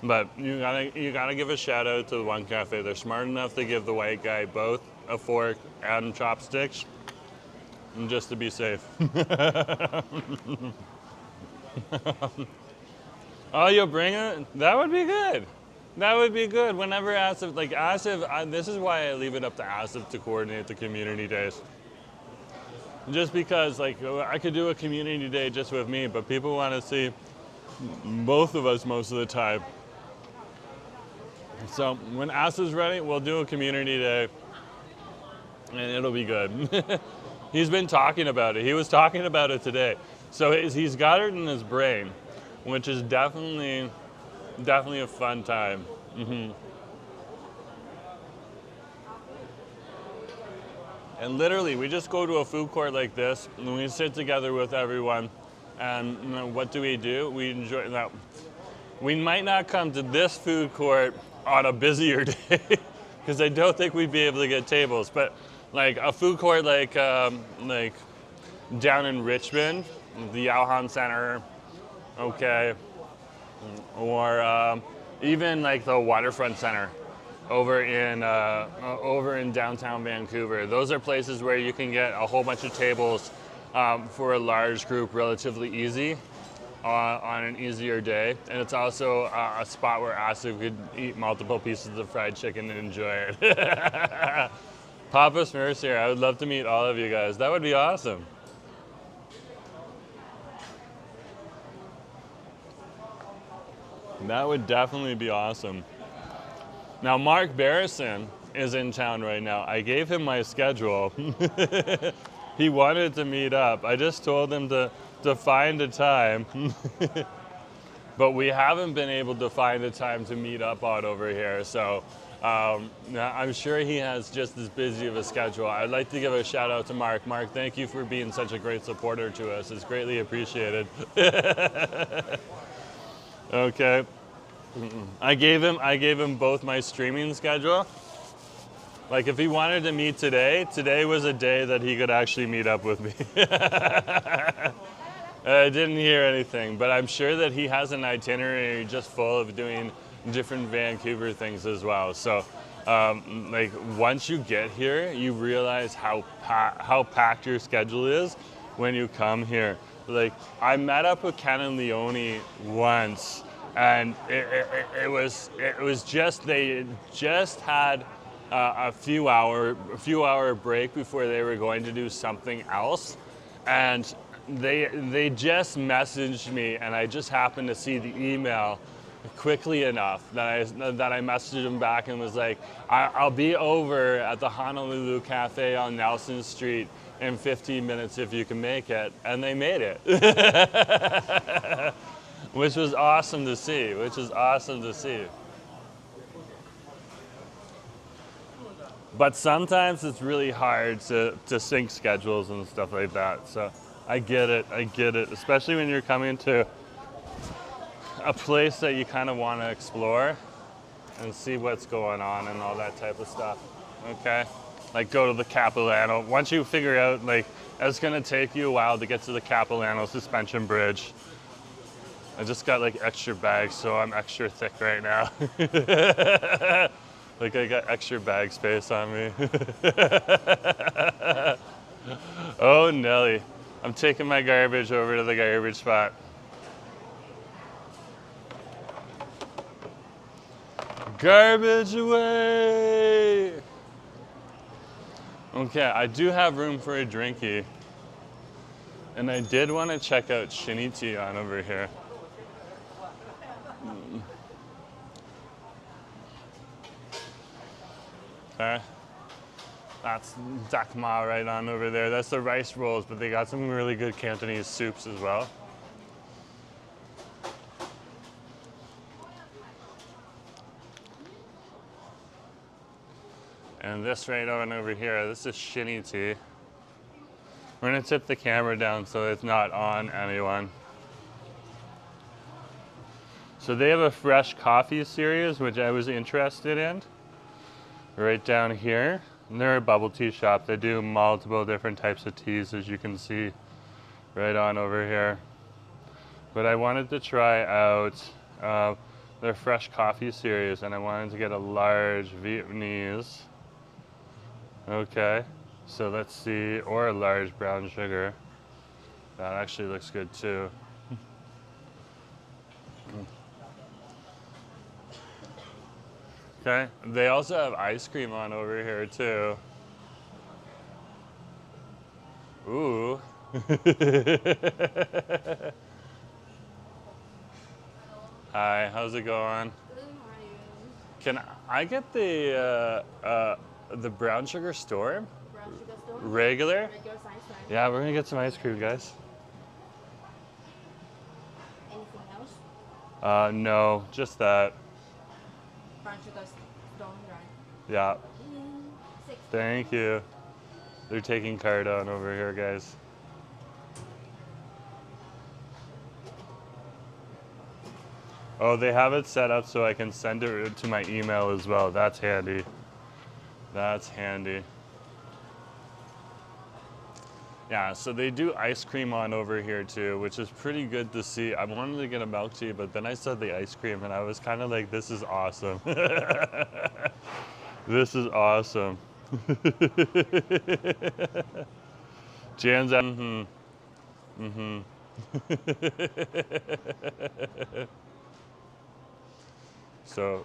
but you gotta give a shout out to the One Cafe. They're smart enough to give the white guy both a fork and chopsticks, and just to be safe. Oh, you'll bring it? That would be good. That would be good. Whenever Asif, like Asif, this is why I leave it up to Asif to coordinate the community days. Just because, like, I could do a community day just with me, but people want to see both of us most of the time. So when Asif's ready, we'll do a community day, and it'll be good. He's been talking about it. He was talking about it today. So he's got it in his brain, which is definitely a fun time. Mm-hmm. And literally, we just go to a food court like this, and we sit together with everyone. And you know, what do? We enjoy that. We might not come to this food court on a busier day, because I don't think we'd be able to get tables. But like a food court like down in Richmond, the Yauhan Center, okay, or even like the Waterfront Center. over in downtown Vancouver. Those are places where you can get a whole bunch of tables for a large group relatively easy on an easier day. And it's also a spot where Asif could eat multiple pieces of fried chicken and enjoy it. Papa Smurf's here. I would love to meet all of you guys. That would be awesome. That would definitely be awesome. Now, Mark Barrison is in town right now. I gave him my schedule. He wanted to meet up. I just told him to find a time. But we haven't been able to find a time to meet up on over here. So I'm sure he has just as busy of a schedule. I'd like to give a shout out to Mark. Mark, thank you for being such a great supporter to us. It's greatly appreciated. Okay. I gave him both my streaming schedule. Like if he wanted to meet today was a day that he could actually meet up with me. I didn't hear anything, but I'm sure that he has an itinerary just full of doing different Vancouver things as well. So like once you get here, you realize how packed your schedule is when you come here. Like I met up with Ken and Leone once, and it was just they just had a few hour break before they were going to do something else, and they just messaged me, and I just happened to see the email quickly enough that I messaged them back and was like, I'll be over at the Honolulu Cafe on Nelson Street in 15 minutes if you can make it. And they made it. Which was awesome to see, But sometimes it's really hard to sync schedules and stuff like that. So I get it, especially when you're coming to a place that you kind of want to explore and see what's going on and all that type of stuff, okay? Like go to the Capilano. Once you figure out, like, it's gonna take you a while to get to the Capilano suspension bridge. I just got like extra bags, so I'm extra thick right now. Like I got extra bag space on me. Oh, Nelly. I'm taking my garbage over to the garbage spot. Garbage away! Okay, I do have room for a drinky. And I did want to check out Shinny Tea on over here. Okay. That's dakma right on over there. That's the rice rolls, but they got some really good Cantonese soups as well. And this right on over here, this is Shinny Tea. We're gonna tip the camera down so it's not on anyone. So they have a fresh coffee series, which I was interested in. Right down here. And they're a bubble tea shop. They do multiple different types of teas, as you can see right on over here. But I wanted to try out their fresh coffee series, and I wanted to get a large Vietnamese. Okay, so let's see, or a large brown sugar. That actually looks good too. Okay, they also have ice cream on over here too. Ooh. Hi, how's it going? Good, how are you? Can I get the brown sugar storm? Brown sugar store? Regular? Regular size, right? Yeah, we're gonna get some ice cream, guys. Anything else? No, just that. Brown sugar stone, right? Yeah, 6. thank you. They're taking card on over here, guys. Oh, they have it set up so I can send it to my email as well. That's handy. That's handy. Yeah, so they do ice cream on over here too, which is pretty good to see. I wanted to get a milk tea, but then I saw the ice cream and I was kind of like, this is awesome. This is awesome. Jan's out. So,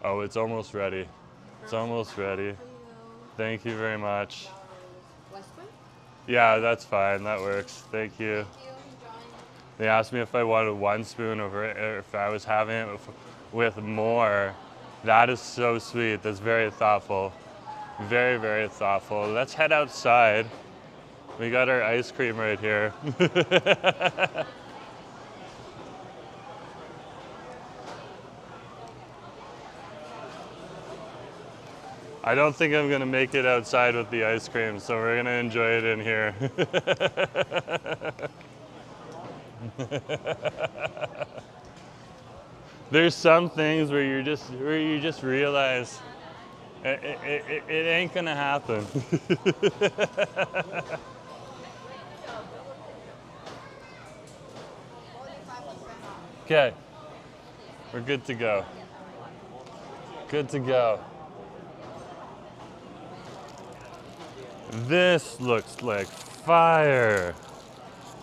Oh, it's almost ready. It's almost ready. Thank you very much. Yeah, that's fine. That works. Thank you. They asked me if I wanted one spoon over it, or if I was having it with more. That is so sweet. That's very thoughtful. Very, very thoughtful. Let's head outside. We got our ice cream right here. I don't think I'm gonna make it outside with the ice cream, so we're gonna enjoy it in here. There's some things where you just realize it ain't gonna happen. Okay, we're good to go. Good to go. This looks like fire.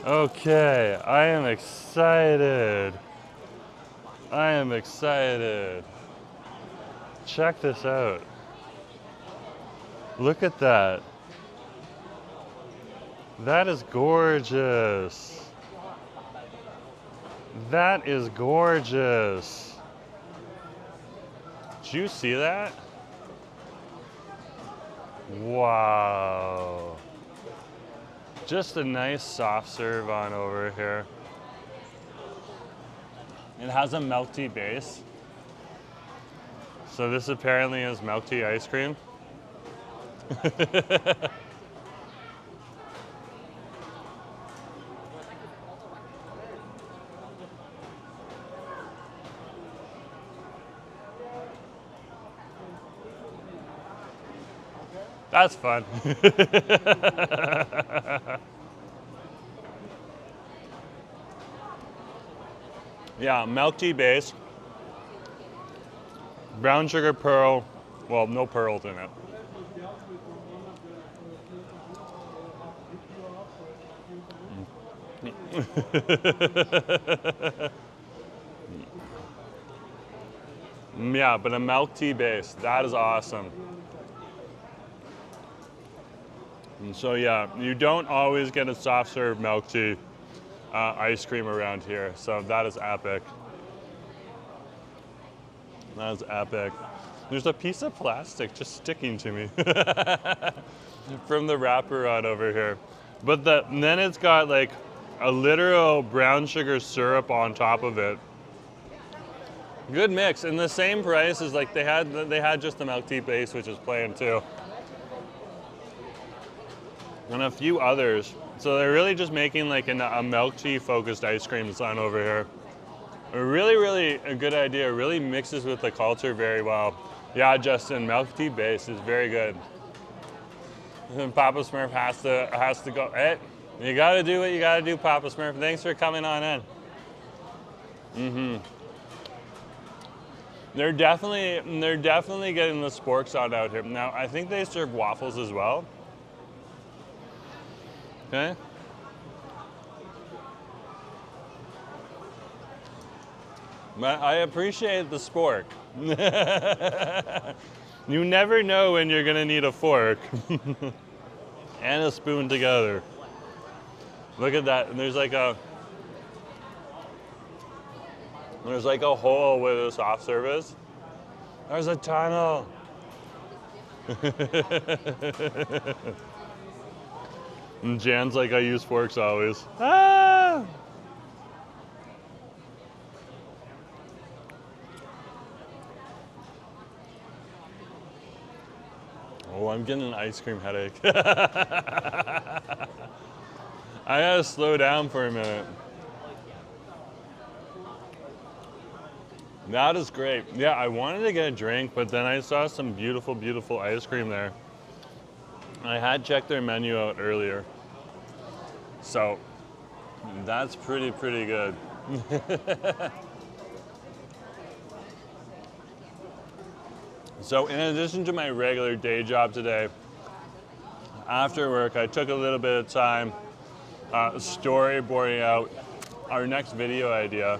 Okay, I am excited. I am excited. Check this out. Look at that. That is gorgeous. That is gorgeous. Did you see that? Wow. Just a nice soft serve on over here. It has a milk tea base. So this apparently is milk tea ice cream. That's fun. Yeah, milk tea base. Brown sugar pearl. Well, no pearls in it. Yeah, but a milk tea base. That is awesome. And so yeah, you don't always get a soft serve milk tea ice cream around here. So that is epic. That is epic. There's a piece of plastic just sticking to me from the wrapper on over here. But then it's got like a literal brown sugar syrup on top of it. Good mix, and the same price as like they had just the milk tea base, which is plain too. And a few others. So they're really just making like a milk tea focused ice cream sign over here. A really a good idea. Really mixes with the culture very well. Yeah, Justin, milk tea base is very good. And Papa Smurf has to go. Hey, you gotta do what you gotta do, Papa Smurf. Thanks for coming on in. They're definitely getting the sporks on out here. Now I think they serve waffles as well. Okay. But I appreciate the spork. You never know when you're gonna need a fork and a spoon together. Look at that. And there's like a hole where the soft serve is. There's a tunnel. And Jan's like, I use forks always. Ah! Oh, I'm getting an ice cream headache. I gotta slow down for a minute. That is great. Yeah, I wanted to get a drink, but then I saw some beautiful, beautiful ice cream there. I had checked their menu out earlier. So that's pretty good. So in addition to my regular day job today, after work, I took a little bit of time storyboarding out our next video idea.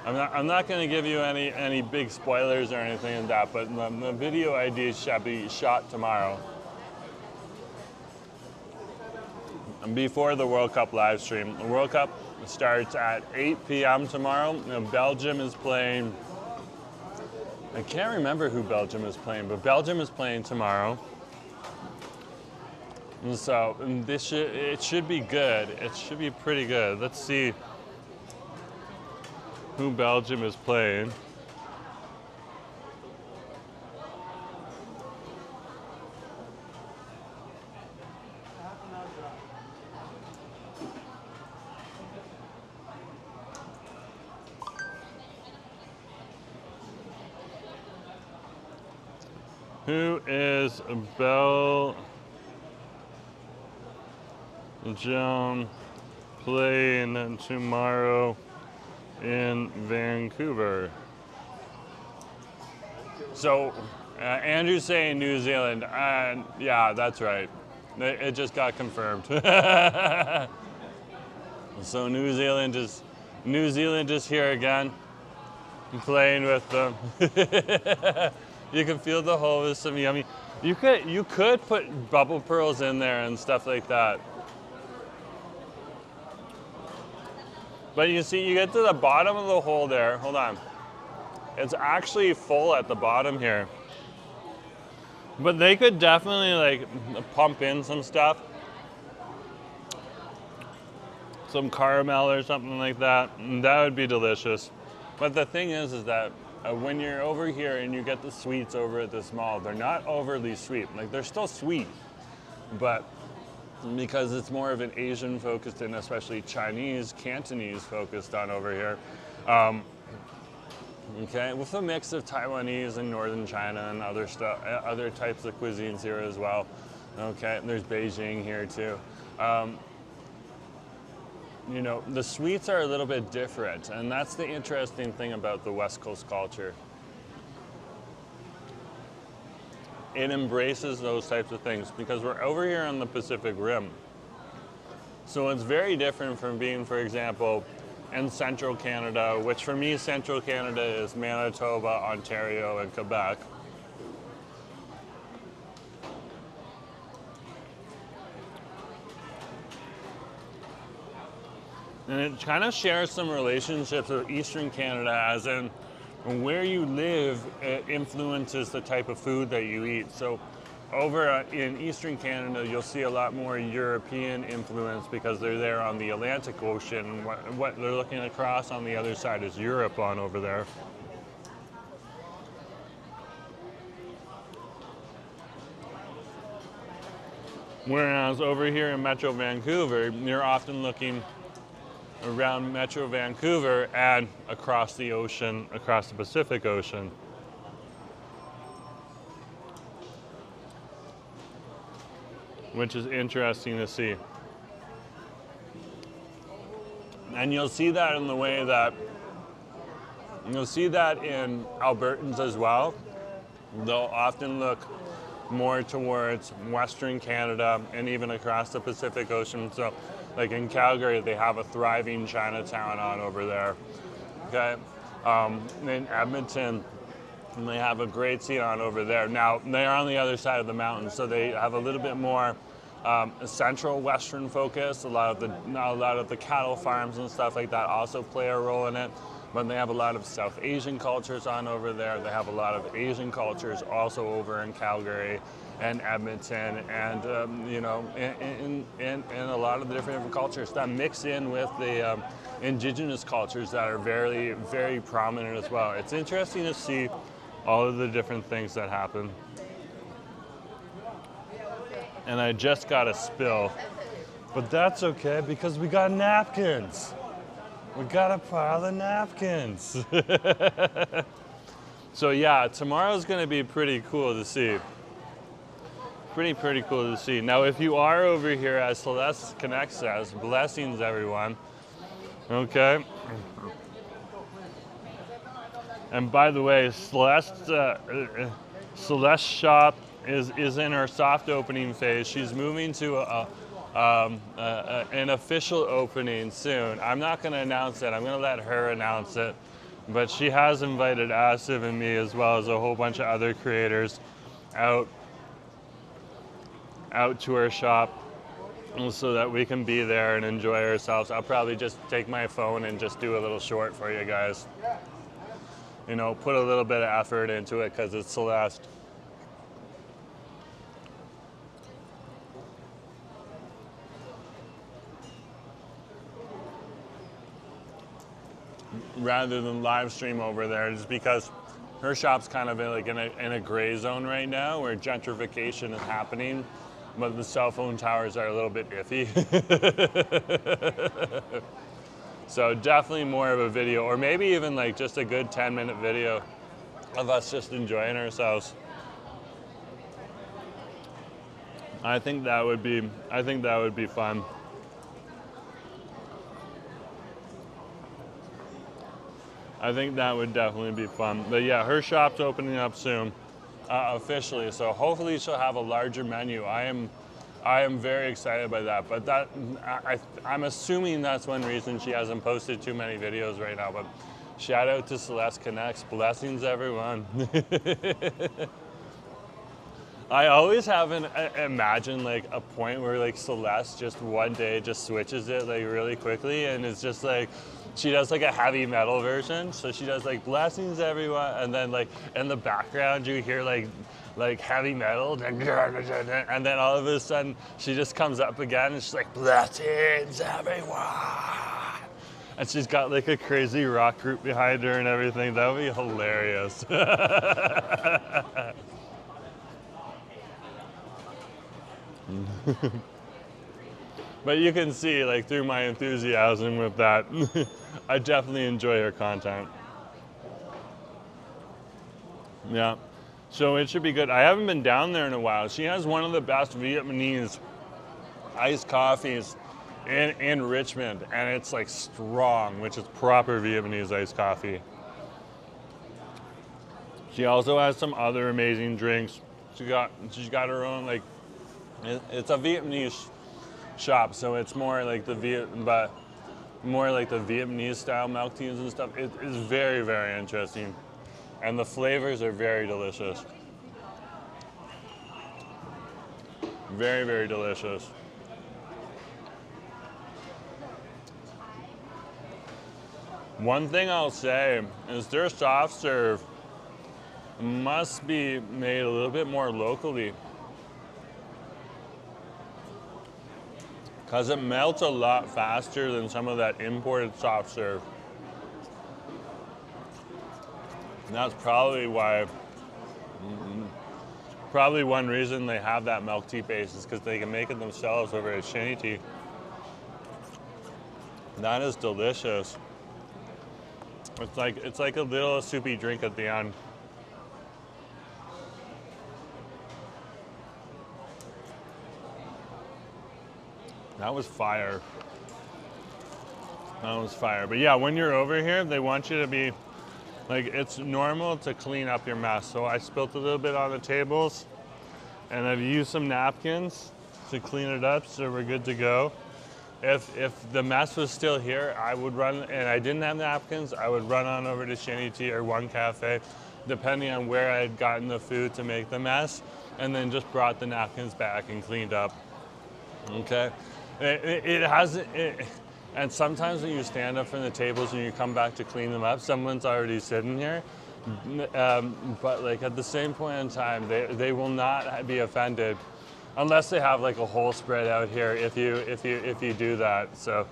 I'm not going to give you any big spoilers or anything like that, but the video idea shall be shot tomorrow. And before the World Cup live stream. The World Cup starts at 8 p.m. tomorrow. Belgium is playing. I can't remember who Belgium is playing, but Belgium is playing tomorrow. And so it should be good. It should be pretty good. Let's see who Belgium is playing. Who is Belgium playing tomorrow in Vancouver? So Andrew's saying New Zealand. Yeah, that's right. It just got confirmed. So New Zealand is here again, playing with them. You can feel the hole with some yummy. You could put bubble pearls in there and stuff like that. But you see, you get to the bottom of the hole there. Hold on. It's actually full at the bottom here. But they could definitely like pump in some stuff. Some caramel or something like that. And that would be delicious. But the thing is that when you're over here and you get the sweets over at this mall, they're not overly sweet. Like, they're still sweet, but because it's more of an Asian focused and especially Chinese, Cantonese focused on over here. Okay, with a mix of Taiwanese and Northern China and other stuff, other types of cuisines here as well. Okay, there's Beijing here too. You know, the sweets are a little bit different, and that's the interesting thing about the West Coast culture. It embraces those types of things because we're over here on the Pacific Rim. So it's very different from being, for example, in Central Canada, which for me, Central Canada is Manitoba, Ontario, and Quebec. And it kind of shares some relationships with Eastern Canada, as in where you live influences the type of food that you eat. So over in Eastern Canada, you'll see a lot more European influence because they're there on the Atlantic Ocean. What they're looking across on the other side is Europe on over there. Whereas over here in Metro Vancouver, you're often looking around Metro Vancouver and across the ocean, across the Pacific Ocean. Which is interesting to see. And you'll see that in the way that, you'll see that in Albertans as well. They'll often look more towards Western Canada and even across the Pacific Ocean. So like in Calgary, they have a thriving Chinatown on over there. Okay, in Edmonton, they have a great scene on over there. Now, they're on the other side of the mountain, so they have a little bit more central Western focus. A lot of the cattle farms and stuff like that also play a role in it. But they have a lot of South Asian cultures on over there. They have a lot of Asian cultures also over in Calgary and Edmonton, and you know, and a lot of the different cultures that mix in with the indigenous cultures that are very, very prominent as well. It's interesting to see all of the different things that happen. And I just got a spill, but that's okay because we got napkins. We got a pile of napkins. So yeah, tomorrow's gonna be pretty cool to see. Pretty cool to see. Now, if you are over here, as Celeste Connect says, blessings everyone. Okay. And by the way, Celeste's shop is in her soft opening phase. She's moving to an official opening soon. I'm not going to announce it. I'm going to let her announce it. But she has invited Asif and me, as well as a whole bunch of other creators, out to her shop so that we can be there and enjoy ourselves. I'll probably just take my phone and just do a little short for you guys. You know, put a little bit of effort into it because it's Celeste. Rather than live stream over there, just because her shop's kind of in a gray zone right now where gentrification is happening, but the cell phone towers are a little bit iffy. So definitely more of a video, or maybe even like just a good 10-minute video of us just enjoying ourselves. I think that would be fun. I think that would definitely be fun. But yeah, her shop's opening up soon, officially. So hopefully she'll have a larger menu. I am very excited by that. But I'm assuming that's one reason she hasn't posted too many videos right now. But shout out to Celeste Connects. Blessings, everyone. I always haven't imagined like a point where like Celeste just one day just switches it like really quickly, and it's just like she does like a heavy metal version. So she does like blessings everyone, and then like in the background you hear like heavy metal, and then all of a sudden she just comes up again and she's like blessings everyone, and she's got like a crazy rock group behind her and everything. That would be hilarious. But you can see, like, through my enthusiasm with that, I definitely enjoy her content. Yeah, so it should be good. I haven't been down there in a while. She has one of the best Vietnamese iced coffees in Richmond, and it's like strong, which is proper Vietnamese iced coffee. She also has some other amazing drinks. She's got her own, like, it's a Vietnamese shop, so it's more like the Vietnamese style milk teas and stuff. It is very, very interesting, and the flavors are very delicious. Very, very delicious. One thing I'll say is their soft serve must be made a little bit more locally, because it melts a lot faster than some of that imported soft serve. And that's probably why, probably one reason they have that milk tea base is because they can make it themselves over at Shinny Tea. That is delicious. It's like a little soupy drink at the end. That was fire. That was fire. But yeah, when you're over here, they want you to be, like, it's normal to clean up your mess. So I spilled a little bit on the tables, and I've used some napkins to clean it up, so we're good to go. If the mess was still here, I would run, and I didn't have napkins, I would run on over to Shinny Tea or One Cafe, depending on where I had gotten the food to make the mess, and then just brought the napkins back and cleaned up. Okay? And sometimes when you stand up from the tables and you come back to clean them up, someone's already sitting here. But like at the same point in time, they will not be offended unless they have like a hole spread out here. If you do that, so.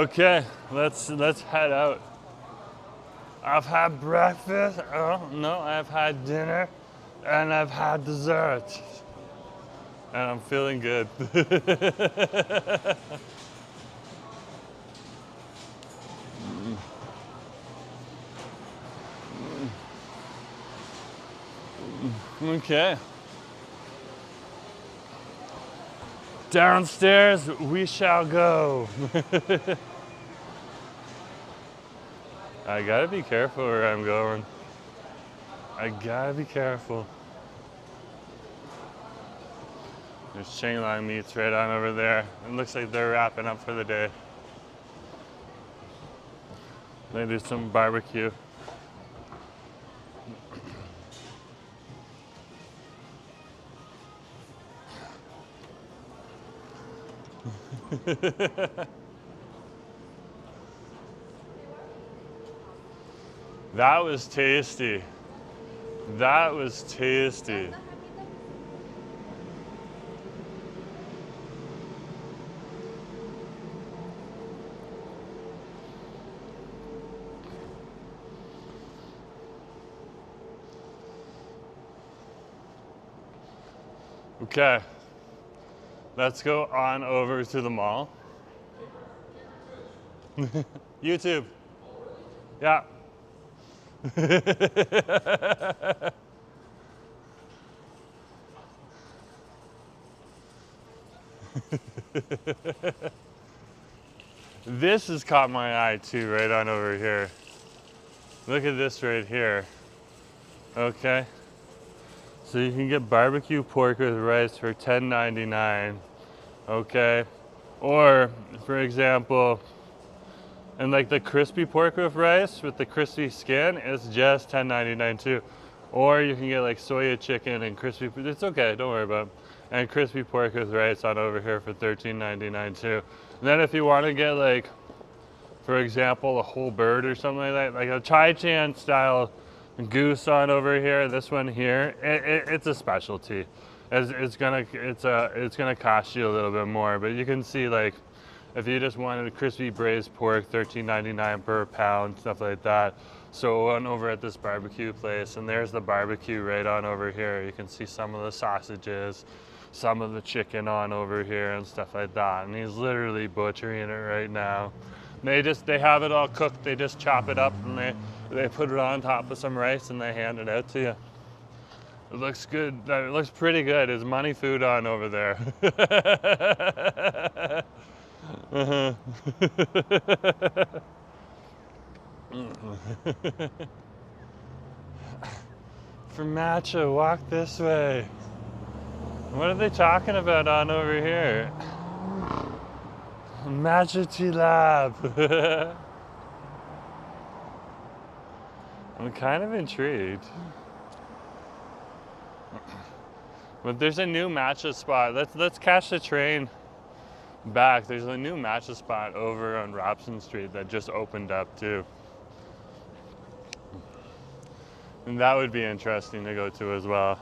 Okay, let's head out. I've had breakfast. Oh no, I've had dinner, and I've had dessert, and I'm feeling good. Okay. Downstairs we shall go. I gotta be careful where I'm going. I gotta be careful. There's Chayan meats right on over there. It looks like they're wrapping up for the day. They do some barbecue. That was tasty. That was tasty. Okay, let's go on over to the mall. YouTube. Yeah. This has caught my eye too, right on over here. Look at this right here. Okay. So you can get barbecue pork with rice for $10.99. Okay. Or, for example, and like the crispy pork with rice with the crispy skin is just $10.99 too. Or you can get like soya chicken and crispy, it's okay, don't worry about it. And crispy pork with rice on over here for $13.99 too. And then if you want to get like, for example, a whole bird or something like that, like a Chayan style goose on over here, this one here, it's a specialty. It's gonna cost you a little bit more, but you can see like, if you just wanted a crispy braised pork, $13.99 per pound, stuff like that. So on over at this barbecue place, and there's the barbecue right on over here. You can see some of the sausages, some of the chicken on over here and stuff like that. And he's literally butchering it right now. They have it all cooked. They just chop it up and they put it on top of some rice and they hand it out to you. It looks good. It looks pretty good. There's money food on over there. For Matcha, walk this way. What are they talking about on over here? Matcha Tea Lab. I'm kind of intrigued. But there's a new matcha spot. Let's catch the train back. There's a new matcha spot over on Robson Street that just opened up too. And that would be interesting to go to as well.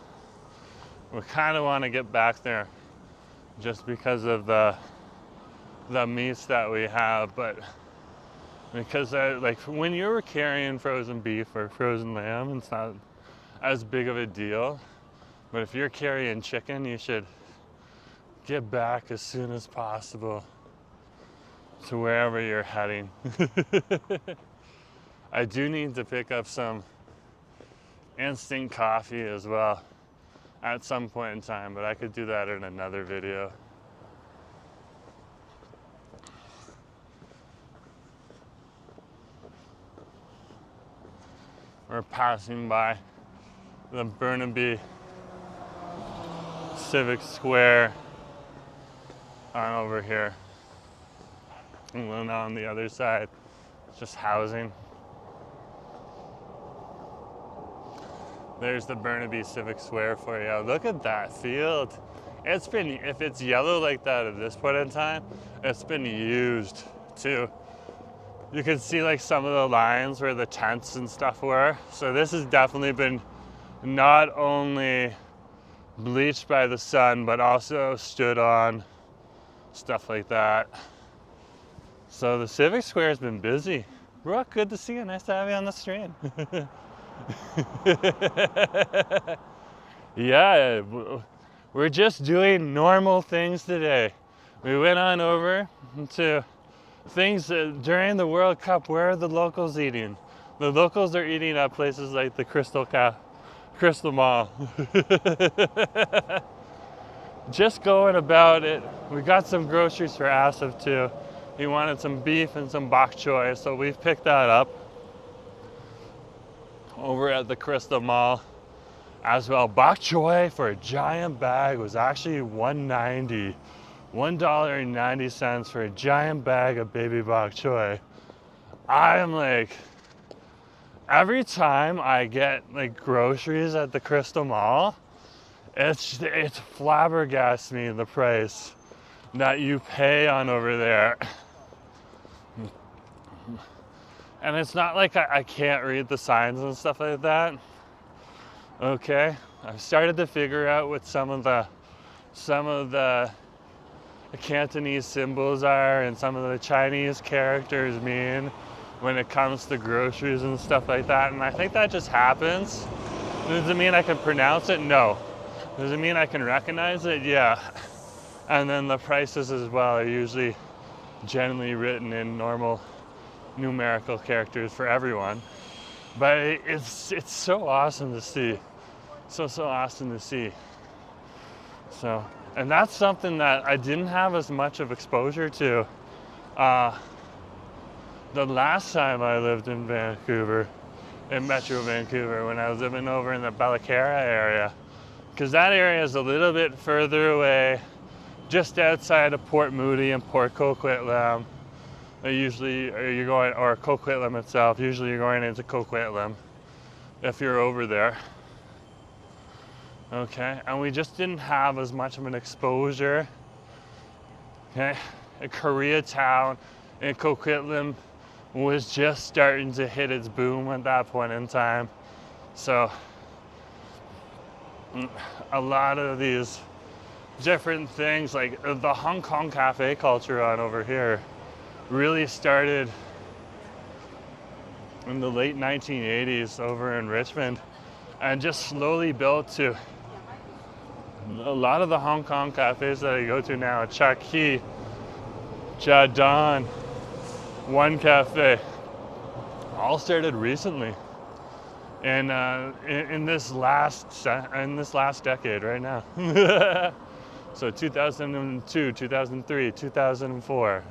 We kind of want to get back there just because of the meats that we have, but because like when you were carrying frozen beef or frozen lamb, it's not as big of a deal. But if you're carrying chicken, you should get back as soon as possible to wherever you're heading. I do need to pick up some instant coffee as well at some point in time, but I could do that in another video. We're passing by the Burnaby Civic Square on over here. And then on the other side, it's just housing. There's the Burnaby Civic Square for you. Look at that field. It's been, if it's yellow like that at this point in time, it's been used too. You can see like some of the lines where the tents and stuff were. So this has definitely been not only bleached by the sun, but also stood on, stuff like that. So the Civic Square has been busy. Brooke, good to see you. Nice to have you on the stream. Yeah, we're just doing normal things today. We went on over to things during the World Cup. Where are the locals eating? The locals are eating at places like the Crystal Mall. Just going about it. We got some groceries for Asif too. He wanted some beef and some bok choy, so we've picked that up over at the Crystal Mall as well. Bok choy for a giant bag was actually $1.90. $1.90 for a giant bag of baby bok choy. I'm like, every time I get like groceries at the Crystal Mall, it's flabbergasts me the price that you pay on over there. And it's not like I can't read the signs and stuff like that. Okay, I've started to figure out what some of the Cantonese symbols are and some of the Chinese characters mean when it comes to groceries and stuff like that. And I think that just happens. Does it mean I can pronounce it? No. Does it mean I can recognize it? Yeah. And then the prices as well are usually generally written in normal numerical characters for everyone. But it's so awesome to see. So awesome to see. So, and that's something that I didn't have as much of exposure to the last time I lived in Vancouver, in Metro Vancouver, when I was living over in the Balacara area. Because that area is a little bit further away, just outside of Port Moody and Port Coquitlam. Usually, you're going, or Coquitlam itself, usually you're going into Coquitlam if you're over there. Okay, and we just didn't have as much of an exposure. Okay, Koreatown and Coquitlam was just starting to hit its boom at that point in time. So a lot of these different things, like the Hong Kong cafe culture on over here, really started in the late 1980s over in Richmond and just slowly built to a lot of the Hong Kong cafes that I go to now. Chak Hee, Jadon, One Cafe, all started recently, and in this last decade right now. So 2002, 2003, 2004.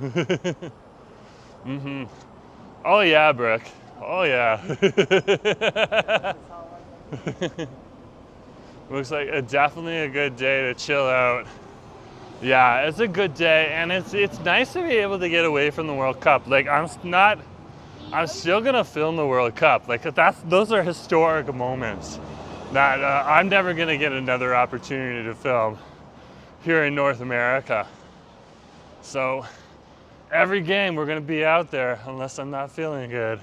Mm-hmm. Oh yeah, Brooke. Oh yeah. Looks like definitely a good day to chill out. Yeah, it's a good day, and it's nice to be able to get away from the World Cup. Like I'm still gonna film the World Cup. Like those are historic moments that I'm never gonna get another opportunity to film here in North America. So every game we're gonna be out there unless I'm not feeling good,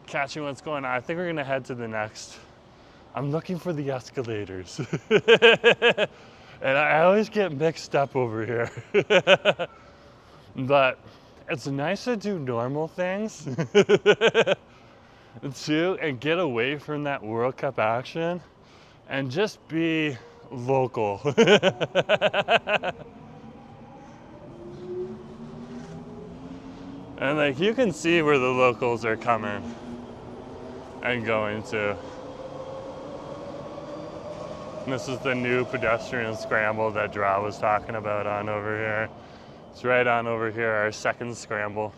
catching what's going on. I think we're gonna head to the next. I'm looking for the escalators. And I always get mixed up over here. But it's nice to do normal things too and get away from that World Cup action and just be local. And like you can see where the locals are coming and going to. This is the new pedestrian scramble that Draw was talking about on over here. It's right on over here, our second scramble.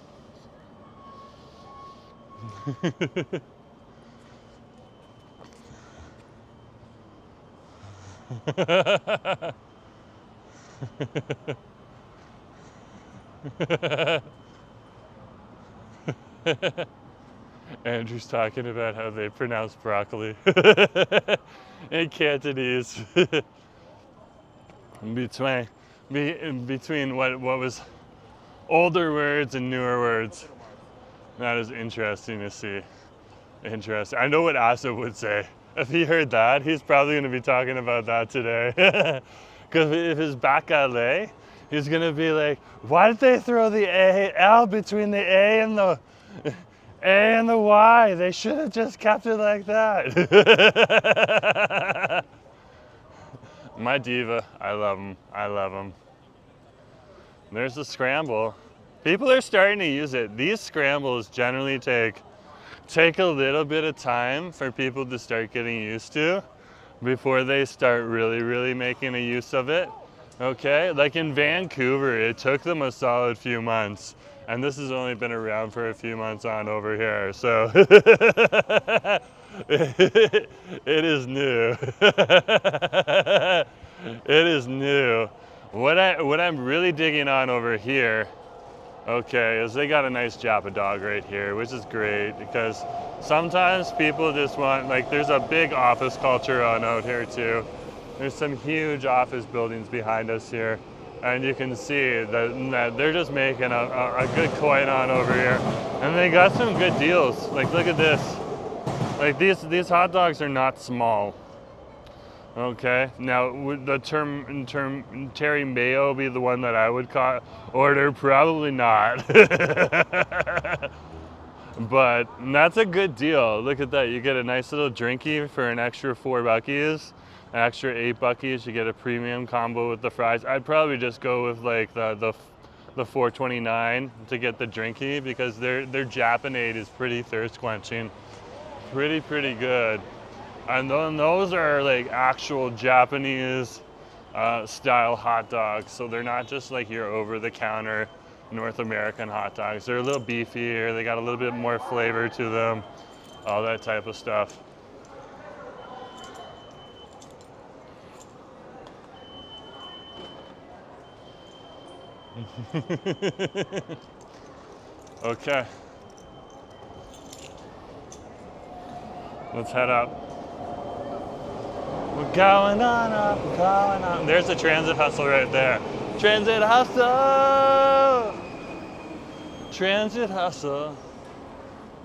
Andrew's talking about how they pronounce broccoli in Cantonese. between what was older words and newer words. That is interesting to see. Interesting. I know what Asif would say. If he heard that, he's probably going to be talking about that today. Because if his bacalé He's gonna be like, why did they throw the L between the A and the Y? They should have just kept it like that. My diva, I love him. I love him. There's the scramble. People are starting to use it. These scrambles generally take a little bit of time for people to start getting used to before they start really making a use of it. Okay, like in Vancouver, it took them a solid few months, and this has only been around for a few months on over here, so it is new. It is new. What I'm really digging on over here, okay, is they got a nice Japa dog right here, which is great because sometimes people just want, like, there's a big office culture on out here too. There's some huge office buildings behind us here, and you can see that they're just making a good coin on over here, and they got some good deals. Like, look at this. Like, these hot dogs are not small. Okay, now would the term Terry Mayo be the one that I would order? Probably not. But that's a good deal. Look at that. You get a nice little drinky for an extra $4, an extra $8. You get a premium combo with the fries. I'd probably just go with like the $4.29 to get the drinky because their Japanade is pretty thirst quenching, pretty good. And then those are like actual Japanese style hot dogs. So they're not just like your over-the-counter North American hot dogs. They're a little beefier. They got a little bit more flavor to them, all that type of stuff. Okay. Let's head up. We're going on up, we're going on. There's the transit hustle right there. Transit hustle! Transit hustle.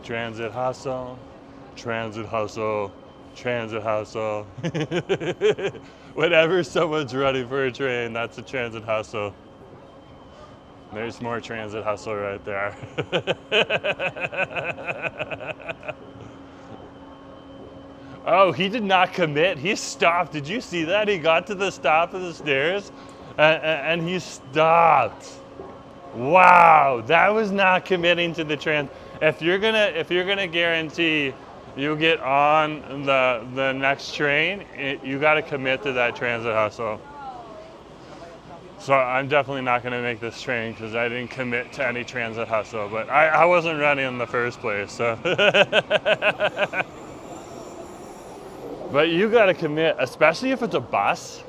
Transit hustle. Transit hustle. Transit hustle. Whenever someone's running for a train, that's a transit hustle. There's more transit hustle right there. Oh, he did not commit. He stopped. Did you see that? He got to the top of the stairs and he stopped. Wow, that was not committing to the trans. If you're gonna guarantee you get on the next train, you got to commit to that transit hustle. So I'm definitely not going to make this train because I didn't commit to any transit hustle. But I wasn't ready in the first place, so. But you got to commit, especially if it's a bus.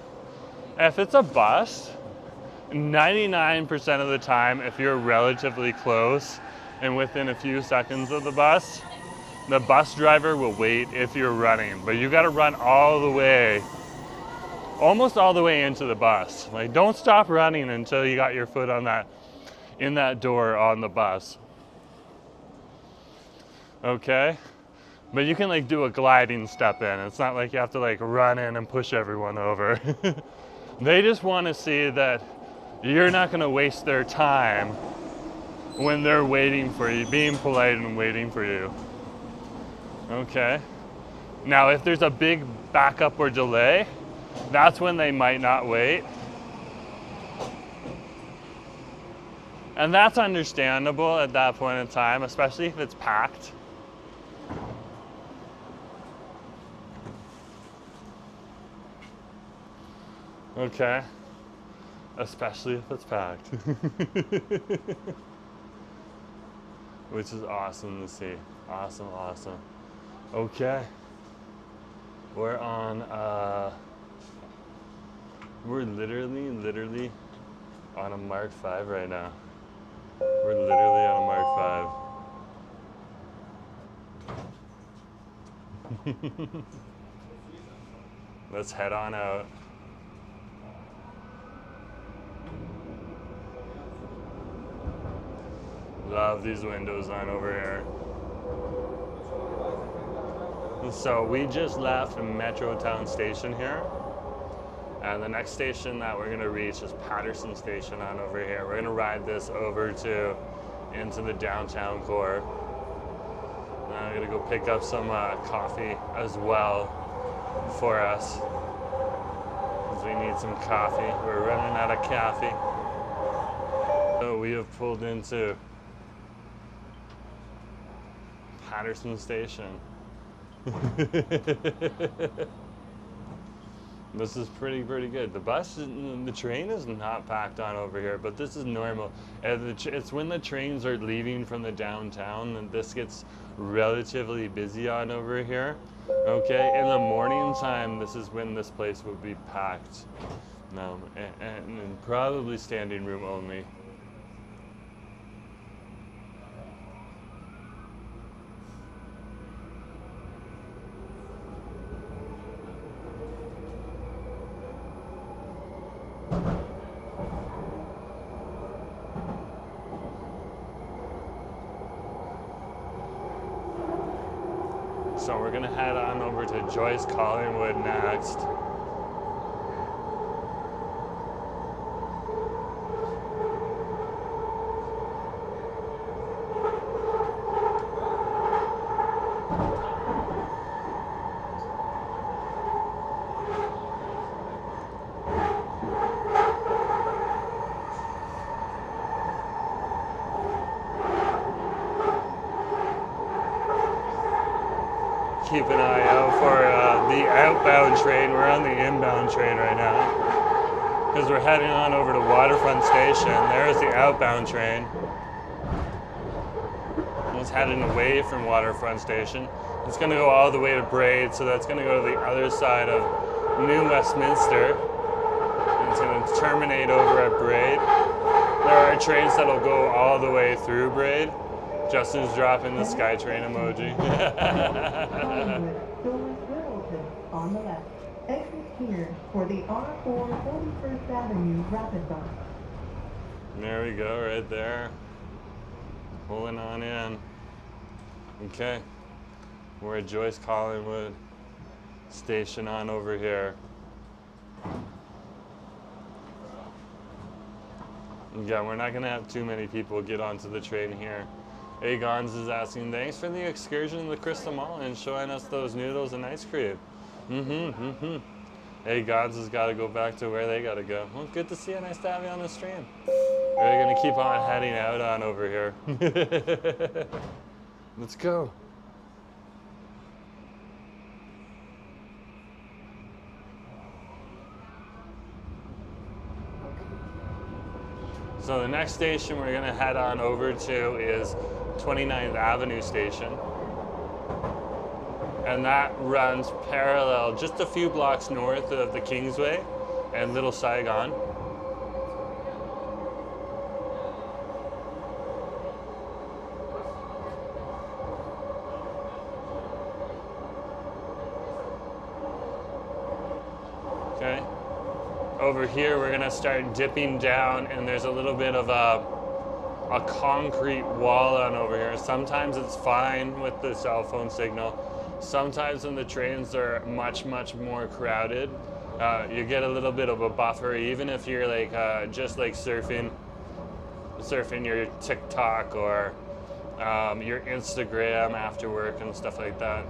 If it's a bus, 99% of the time, if you're relatively close and within a few seconds of the bus driver will wait if you're running. But you got to run all the way, almost all the way into the bus. Like, don't stop running until you got your foot on in that door on the bus. Okay? But you can like do a gliding step in. It's not like you have to like run in and push everyone over. They just want to see that you're not going to waste their time when they're waiting for you, being polite and waiting for you. Okay? Now, if there's a big backup or delay, that's when they might not wait. And that's understandable at that point in time, especially if it's packed. Okay, especially if it's packed. Which is awesome to see. Awesome, awesome. Okay. We're on, we're literally on a Mark V right now. We're literally on a Mark V. Let's head on out. Love these windows on over here. So we just left Metrotown station here, And the next station that we're gonna reach is Patterson Station on over here. We're gonna ride this over to into the downtown core. I'm gonna go pick up some coffee as well for us, because we need some coffee. We're running out of coffee. So we have pulled into Patterson Station. This is pretty good. The train is not packed on over here, but this is normal. It's when the trains are leaving from the downtown and this gets relatively busy on over here. Okay, in the morning time, this is when this place would be packed. No, and probably standing room only. So we're gonna head on over to Joyce Collingwood next. Keep an eye out for the outbound train. We're on the inbound train right now because we're heading on over to Waterfront Station. There's the outbound train. It's heading away from Waterfront Station. It's going to go all the way to Braid, so that's going to go to the other side of New Westminster. And it's going to terminate over at Braid. There are trains that'll go all the way through Braid. Justin's dropping the SkyTrain emoji. Doors will open on the left. Exit here for the R4 41st Avenue Rapid Bus. There we go, right there. Pulling on in. Okay. We're at Joyce Collingwood Station on over here. Yeah, we're not gonna have too many people get onto the train here. Agons is asking, thanks for the excursion to the Crystal Mall and showing us those noodles and ice cream. Agons has got to go back to where they got to go. Well, good to see you. Nice to have you on the stream. We're going to keep on heading out on over here. Let's go. So the next station we're going to head on over to is 29th Avenue Station, and that runs parallel just a few blocks north of the Kingsway and Little Saigon. Okay, over here we're gonna start dipping down, and there's a little bit of a concrete wall on over here. Sometimes it's fine with the cell phone signal. Sometimes when the trains are much more crowded, you get a little bit of a buffer, even if you're like just like surfing your TikTok or your Instagram after work and stuff like that.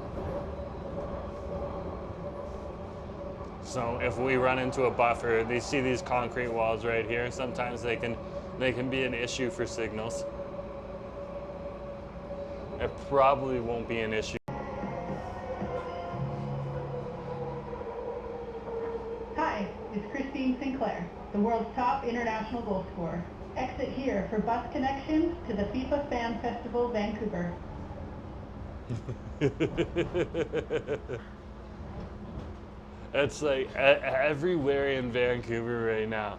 So if we run into a buffer, they see these concrete walls right here. Sometimes they can be an issue for signals. It probably won't be an issue. Hi, it's Christine Sinclair, the world's top international goal scorer. Exit here for bus connections to the FIFA Fan Festival, Vancouver. It's like everywhere in Vancouver right now.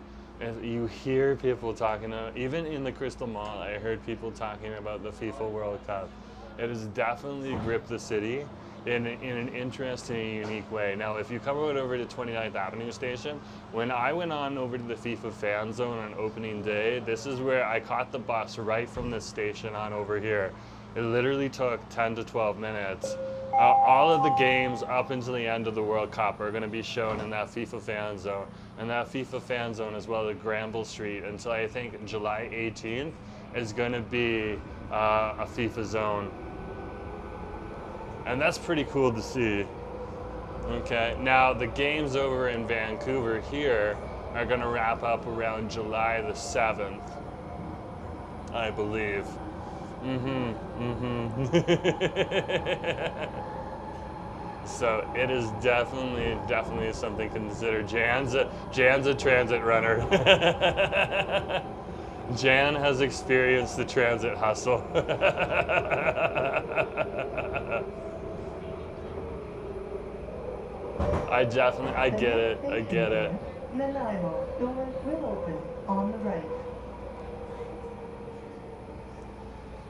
You hear people talking about, even in the Crystal Mall, I heard people talking about the FIFA World Cup. It has definitely gripped the city in an interesting and unique way. Now, if you come over to 29th Avenue Station, when I went on over to the FIFA fan zone on opening day, this is where I caught the bus right from this station on over here. It literally took 10 to 12 minutes. All of the games up until the end of the World Cup are going to be shown in that FIFA fan zone. And that FIFA fan zone, as well as Granville Street, until I think July 18th, is going to be a FIFA zone. And that's pretty cool to see. Okay, now the games over in Vancouver here are going to wrap up around July the 7th, I believe. So it is definitely something to consider. Jan's a transit runner. Jan has experienced the transit hustle. I get it. Nanaimo, doors will open on the right.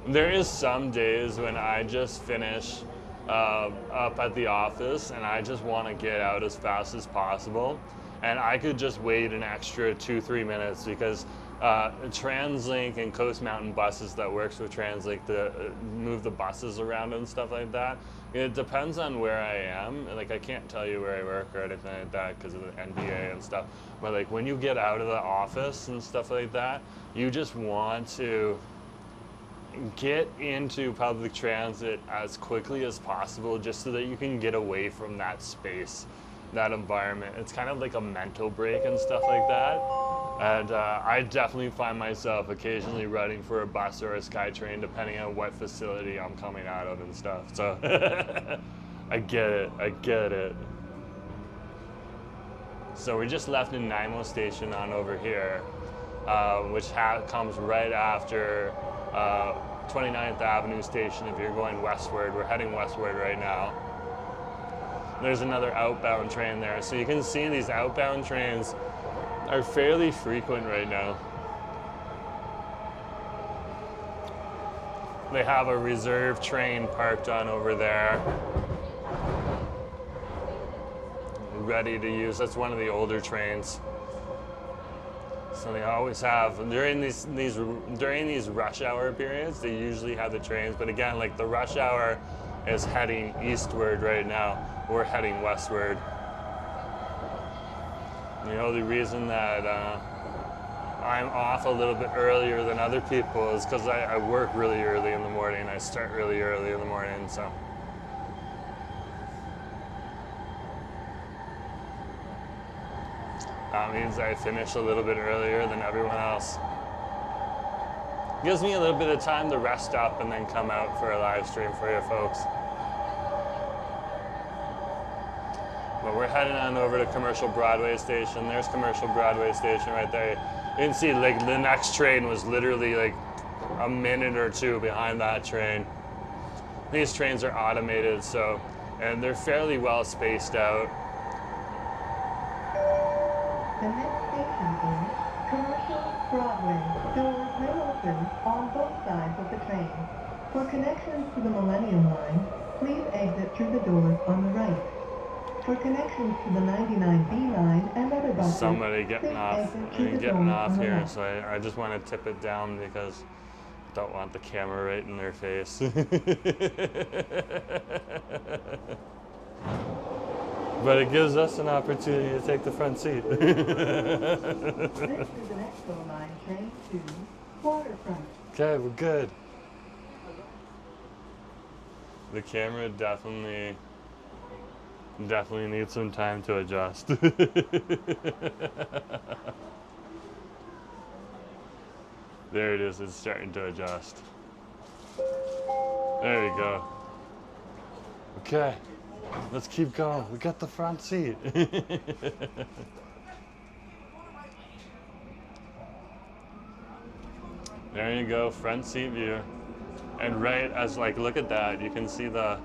There is some days when I just finish up at the office and I just want to get out as fast as possible, and I could just wait an extra 2-3 minutes because TransLink and Coast Mountain buses that works with TransLink to move the buses around and stuff like that. It depends on where I am. Like, I can't tell you where I work or anything like that because of the NBA and stuff. But like when you get out of the office and stuff like that, you just want to get into public transit as quickly as possible just so that you can get away from that space, that environment. It's kind of like a mental break and stuff like that. And I definitely find myself occasionally running for a bus or a SkyTrain depending on what facility I'm coming out of and stuff. So I get it. So we just left Nanaimo Station on over here, which comes right after 29th Avenue Station if you're going westward. We're heading westward right now. There's another outbound train there. So you can see these outbound trains are fairly frequent right now. They have a reserve train parked on over there, ready to use. That's one of the older trains. So they always have, during these rush hour periods, they usually have the trains. But again, like the rush hour is heading eastward right now. We're heading westward. The only reason that I'm off a little bit earlier than other people is because I work really early in the morning. I start really early in the morning, so. That means I finish a little bit earlier than everyone else. Gives me a little bit of time to rest up and then come out for a live stream for you folks. But we're heading on over to Commercial Broadway Station. There's Commercial Broadway Station right there. You can see like the next train was literally like a minute or two behind that train. These trains are automated, so, and they're fairly well spaced out. The next station is Commercial Broadway. Doors will open on both sides of the train. For connections to the Millennium Line, please exit through the doors on the right. For connections to the 99B line and other buses, somebody getting off here, left. so I just want to tip it down because I don't want the camera right in their face. But it gives us an opportunity to take the front seat. This is an Expo Line train to Waterfront. Okay, we're good. The camera definitely needs some time to adjust. There it is, it's starting to adjust. There we go. Okay, let's keep going. We got the front seat. There you go, front seat view. And right as, like, look at that, you can see the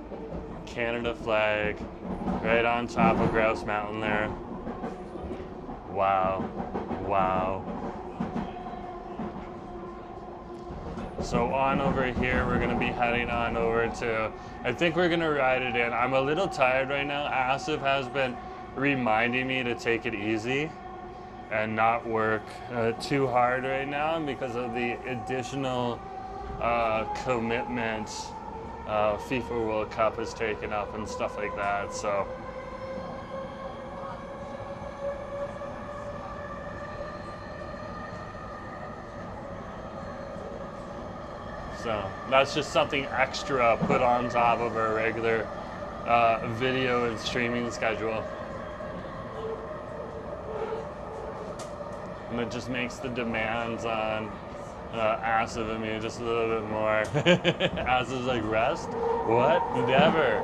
Canada flag right on top of Grouse Mountain there. Wow, wow. So on over here, we're gonna be heading on over to, I think we're gonna ride it in. I'm a little tired right now. Asif has been reminding me to take it easy and not work too hard right now because of the additional commitment FIFA World Cup has taken up and stuff like that. So that's just something extra put on top of our regular video and streaming schedule. And it just makes the demands on Asif and me just a little bit more. Asif's like, rest? What? Never.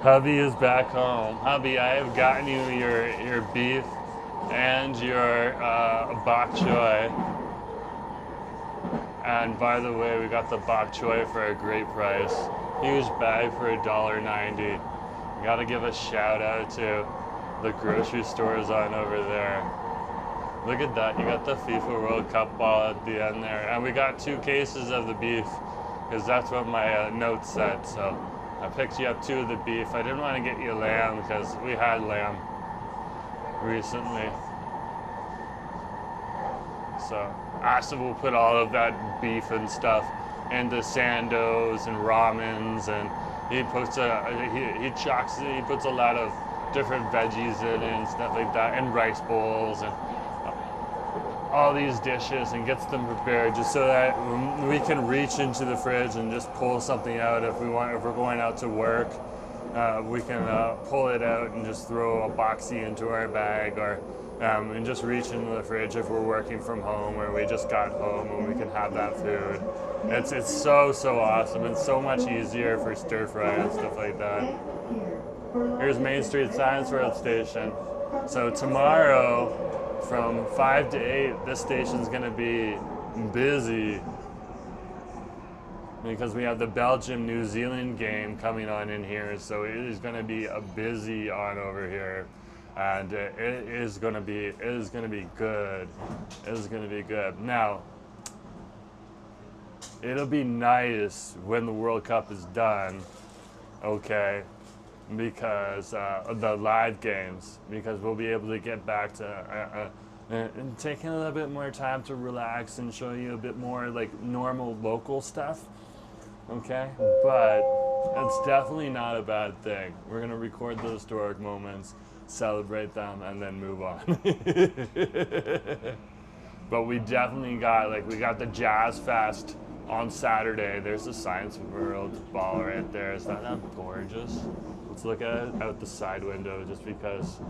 Hubby is back home. Hubby, I have gotten you your beef and your bok choy. And by the way, we got the bok choy for a great price. Huge bag for $1.90. Gotta give a shout out to the grocery stores on over there. Look at that, you got the FIFA World Cup ball at the end there. And we got 2 cases of the beef, because that's what my notes said. So I picked you up 2 of the beef. I didn't want to get you lamb, because we had lamb recently. So Asif will put all of that beef and stuff into sandos and ramens, and he puts he puts a lot of different veggies in it and stuff like that, and rice bowls and all these dishes, and gets them prepared just so that we can reach into the fridge and just pull something out if we're going out to work. We can pull it out and just throw a boxy into our bag, or and just reach into the fridge if we're working from home or we just got home and we can have that food. It's so awesome and so much easier for stir fry and stuff like that. Here's Main Street Science World Station. So tomorrow from 5 to 8, this station's gonna be busy because we have the Belgium-New Zealand game coming on in here. So it is gonna be a busy on over here. And it is gonna be good. It is gonna be good. Now, it'll be nice when the World Cup is done, okay? Because the live games, because we'll be able to get back to and taking a little bit more time to relax and show you a bit more like normal local stuff, okay? But it's definitely not a bad thing. We're gonna record the historic moments, celebrate them, and then move on. But we definitely got, like, we got the Jazz Fest on Saturday. There's the Science World ball right there. Is that not gorgeous? Let's look at it out the side window just because.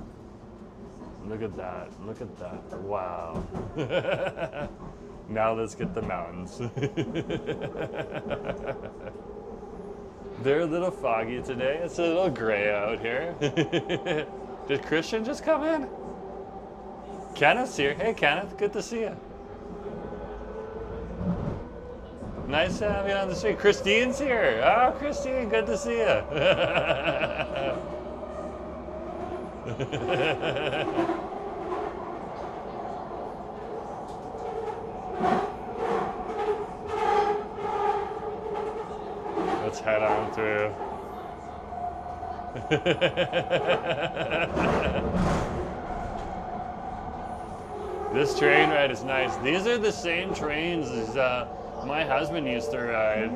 Look at that. Look at that. Wow. Now let's get the mountains. They're a little foggy today. It's a little gray out here. Did Christian just come in? Kenneth's here. Hey, Kenneth, good to see you. Nice to have you on the street. Christine's here. Oh, Christine, good to see you. Let's head on through. This train ride is nice. These are the same trains as my husband used to ride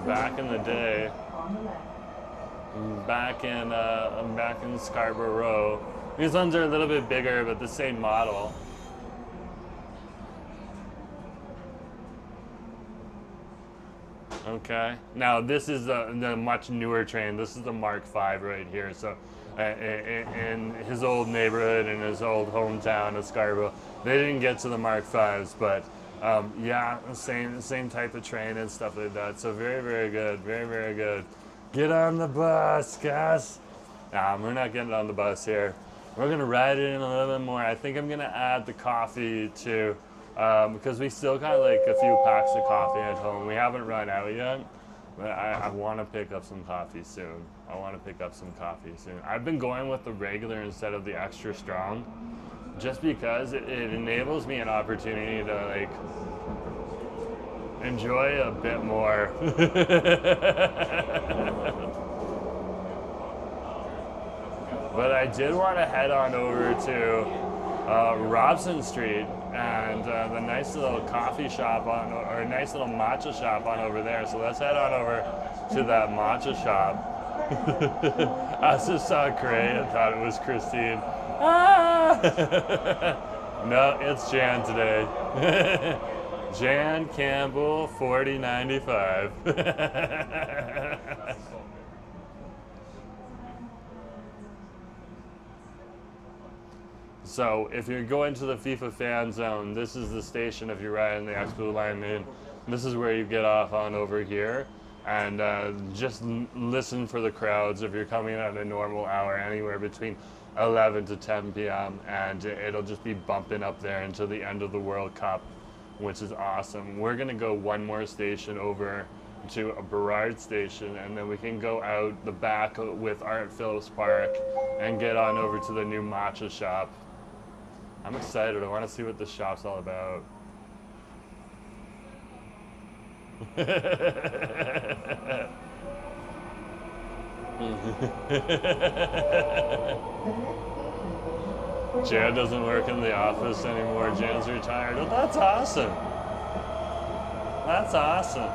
back in the day. Back in Scarborough Row. These ones are a little bit bigger, but the same model. Okay. Now this is the much newer train. This is the Mark V right here. So in his old neighborhood, in his old hometown of Scarborough, they didn't get to the Mark Vs, but yeah, same type of train and stuff like that. So very good, very good. Get on the bus, guys. Nah, we're not getting on the bus here. We're gonna ride it in a little bit more. I think I'm gonna add the coffee too. Because we still got like a few packs of coffee at home. We haven't run out yet, but I want to pick up some coffee soon. I've been going with the regular instead of the extra strong, just because it enables me an opportunity to like enjoy a bit more. But I did want to head on over to Robson Street and the nice little coffee shop or a nice little matcha shop on over there. So let's head on over to that matcha shop. I just saw Cray and thought it was Christine. Ah! No, it's Jan today. Jan Campbell, 4095. So if you're going to the FIFA fan zone, this is the station if you're riding the Expo line in. This is where you get off on over here. And just listen for the crowds if you're coming at a normal hour, anywhere between 11 to 10 p.m. And it'll just be bumping up there until the end of the World Cup, which is awesome. We're gonna go one more station over to a Burrard station, and then we can go out the back with Art Phillips Park and get on over to the new matcha shop. I'm excited. I want to see what this shop's all about. Jan doesn't work in the office anymore. Jan's retired. Oh, that's awesome. That's awesome.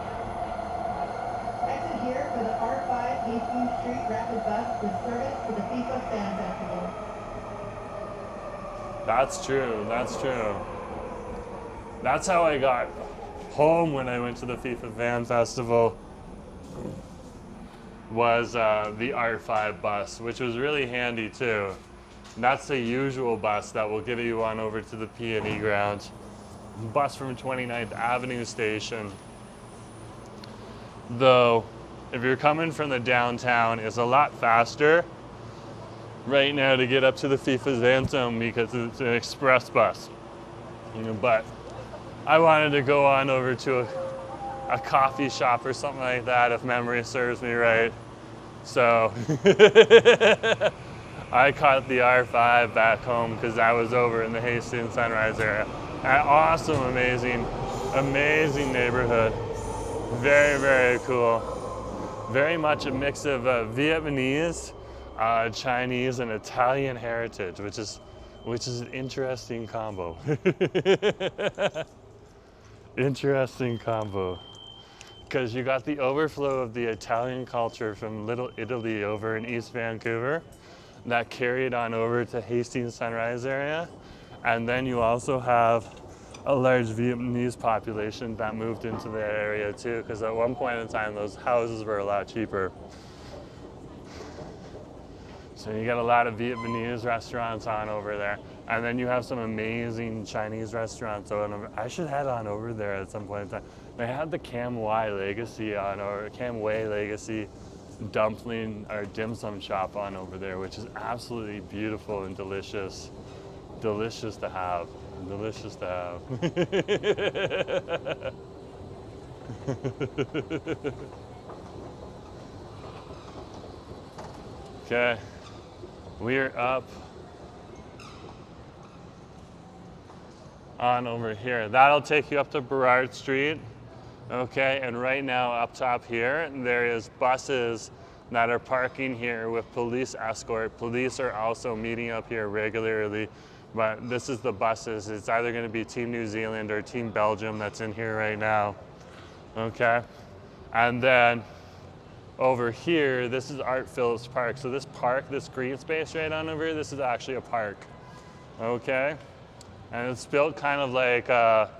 Exit here for the R5 18th Street Rapid Bus with service for the FIFA Fan Festival. That's true. That's true. That's how I got home when I went to the FIFA Fan Festival. Was the R5 bus, which was really handy too. And that's the usual bus that will get you on over to the P&E grounds. Bus from 29th Avenue station. Though, if you're coming from the downtown, it's a lot faster right now to get up to the FIFA Fan Zone because it's an express bus. But I wanted to go on over to a coffee shop or something like that, if memory serves me right. So I caught the R5 back home because I was over in the Hastings Sunrise area. An awesome, amazing neighborhood. Very, very cool. Very much a mix of Vietnamese, Chinese, and Italian heritage, which is an interesting combo. Interesting combo. Because you got the overflow of the Italian culture from Little Italy over in East Vancouver that carried on over to Hastings Sunrise area. And then you also have a large Vietnamese population that moved into the area too, because at one point in time those houses were a lot cheaper. So you got a lot of Vietnamese restaurants on over there. And then you have some amazing Chinese restaurants. So I should head on over there at some point in time. They had the Cam Wai Legacy on, or Cam Wai Legacy dumpling or dim sum shop on over there, which is absolutely beautiful and delicious. Delicious to have. Delicious to have. Okay, we're up on over here. That'll take you up to Burrard Street. Okay, and right now up top here, there is buses that are parking here with police escort. Police are also meeting up here regularly, but this is the buses. It's either going to be Team New Zealand or Team Belgium that's in here right now. Okay, and then over here, this is Art Phillips Park. So this park, this green space right on over here, this is actually a park. Okay, and it's built kind of like a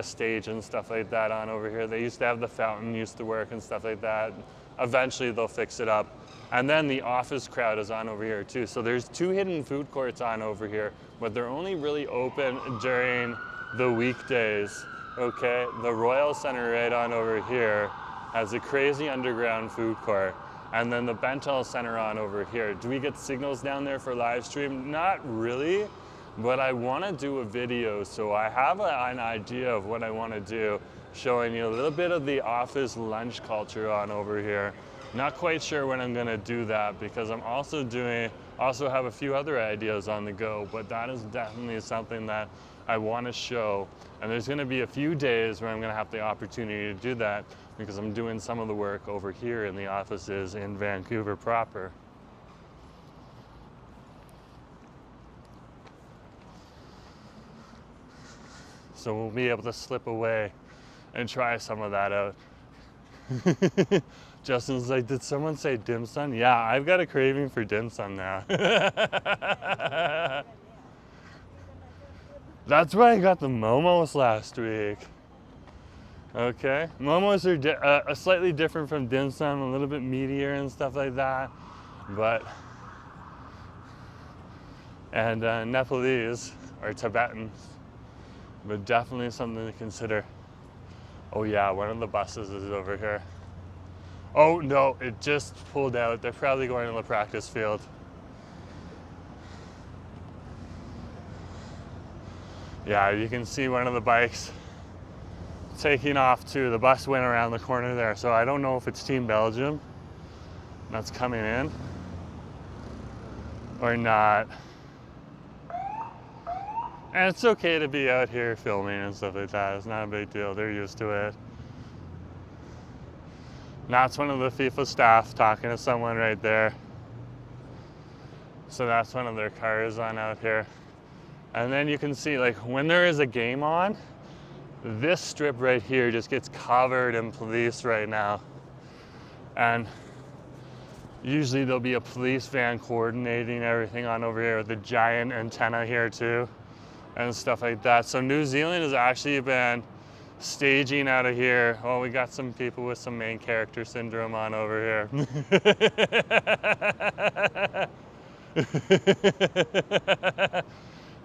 stage and stuff like that on over here. They used to have the fountain used to work and stuff like that. Eventually they'll fix it up. And then the office crowd is on over here too. So there's 2 hidden food courts on over here, but they're only really open during the weekdays. Okay, the Royal Center right on over here has a crazy underground food court. And then the Bentel Center on over here. Do we get signals down there for live stream? Not really. But I want to do a video, so I have an idea of what I want to do, showing you a little bit of the office lunch culture on over here. Not quite sure when I'm going to do that because I'm also have a few other ideas on the go, but that is definitely something that I want to show. And there's going to be a few days where I'm going to have the opportunity to do that because I'm doing some of the work over here in the offices in Vancouver proper. So we'll be able to slip away and try some of that out. Justin's like, did someone say dim sum? Yeah, I've got a craving for dim sum now. That's why I got the momos last week. Okay, momos are slightly different from dim sum, a little bit meatier and stuff like that, but, and Nepalese or Tibetan, but definitely something to consider. Oh yeah, one of the buses is over here. Oh no, it just pulled out. They're probably going to the practice field. Yeah, you can see one of the bikes taking off too. The bus went around the corner there, so I don't know if it's Team Belgium that's coming in or not. And it's okay to be out here filming and stuff like that. It's not a big deal. They're used to it. That's one of the FIFA staff talking to someone right there. So that's one of their cars on out here. And then you can see, like, when there is a game on, this strip right here just gets covered in police right now. And usually there'll be a police van coordinating everything on over here with the giant antenna here too and stuff like that. So New Zealand has actually been staging out of here. Oh, we got some people with some main character syndrome on over here.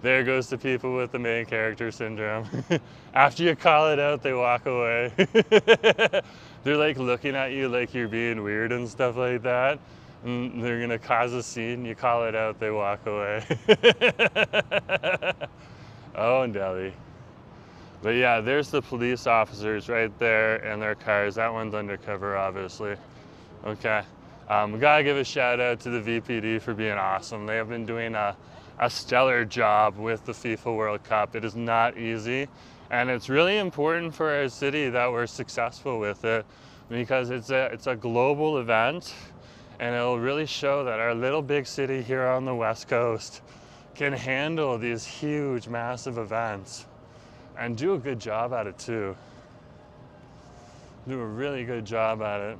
There goes the people with the main character syndrome. After you call it out, they walk away. They're like looking at you like you're being weird and stuff like that. And they're gonna cause a scene, you call it out, they walk away. Oh, Delhi. But yeah, there's the police officers right there in their cars. That one's undercover, obviously. Okay. We gotta give a shout out to the VPD for being awesome. They have been doing a stellar job with the FIFA World Cup. It is not easy, and it's really important for our city that we're successful with it, because it's a global event, and it'll really show that our little big city here on the West Coast can handle these huge, massive events and do a good job at it too. Do a really good job at it.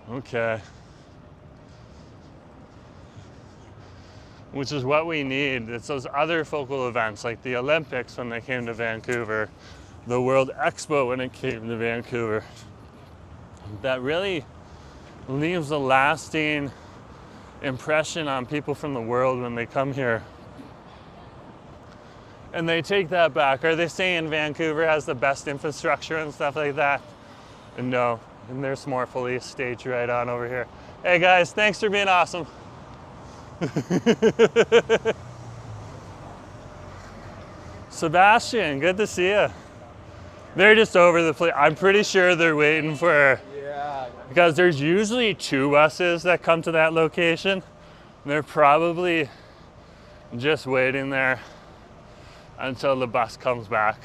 Okay. Which is what we need. It's those other focal events like the Olympics when they came to Vancouver, the World Expo when it came to Vancouver, that really leaves a lasting impression on people from the world when they come here. And they take that back. Are they saying Vancouver has the best infrastructure and stuff like that? No, and there's more police staged right on over here. Hey guys, thanks for being awesome. Sebastian, good to see you. They're just over the place. I'm pretty sure they're waiting for, because there's usually 2 buses that come to that location. They're probably just waiting there until the bus comes back,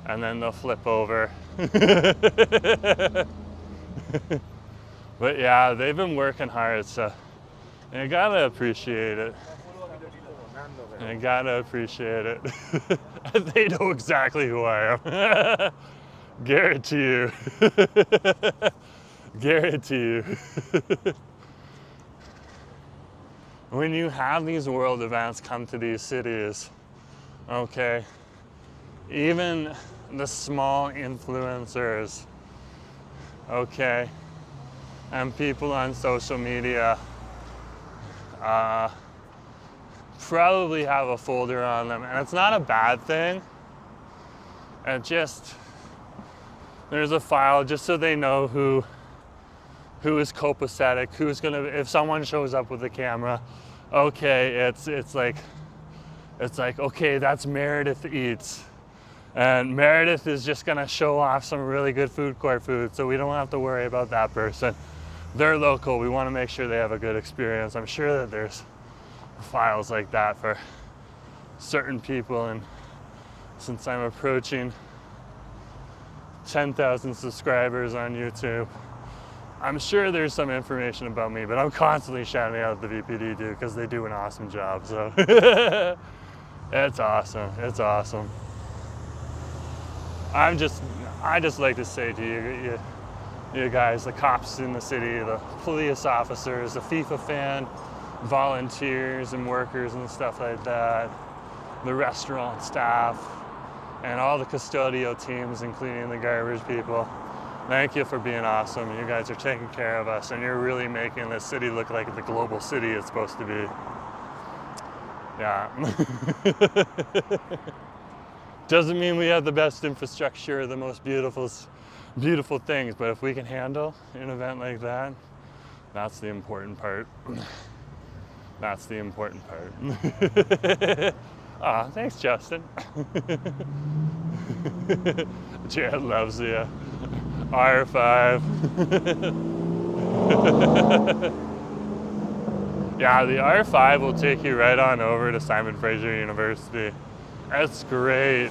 and then they'll flip over. But yeah, they've been working hard, so you gotta appreciate it. You gotta appreciate it. They know exactly who I am. Guarantee you. Guarantee you. When you have these world events come to these cities, okay, even the small influencers, okay, and people on social media probably have a folder on them, and it's not a bad thing. It just, there's a file just so they know who is copacetic, who's gonna, if someone shows up with a camera, okay, it's like, okay, that's Meredith Eats. And Meredith is just gonna show off some really good food court food, so we don't have to worry about that person. They're local, we wanna make sure they have a good experience. I'm sure that there's files like that for certain people, and since I'm approaching 10,000 subscribers on YouTube, I'm sure there's some information about me, but I'm constantly shouting out the VPD dude because they do an awesome job. So it's awesome. It's awesome. I just like to say to you guys, the cops in the city, the police officers, the FIFA fan, volunteers and workers and stuff like that, the restaurant staff, and all the custodial teams, including the garbage people. Thank you for being awesome. You guys are taking care of us, and you're really making this city look like the global city it's supposed to be. Yeah. Doesn't mean we have the best infrastructure, the most beautiful things, but if we can handle an event like that, that's the important part. That's the important part. Aw, thanks, Justin. Jared loves the R5. Yeah, the R5 will take you right on over to Simon Fraser University. That's great.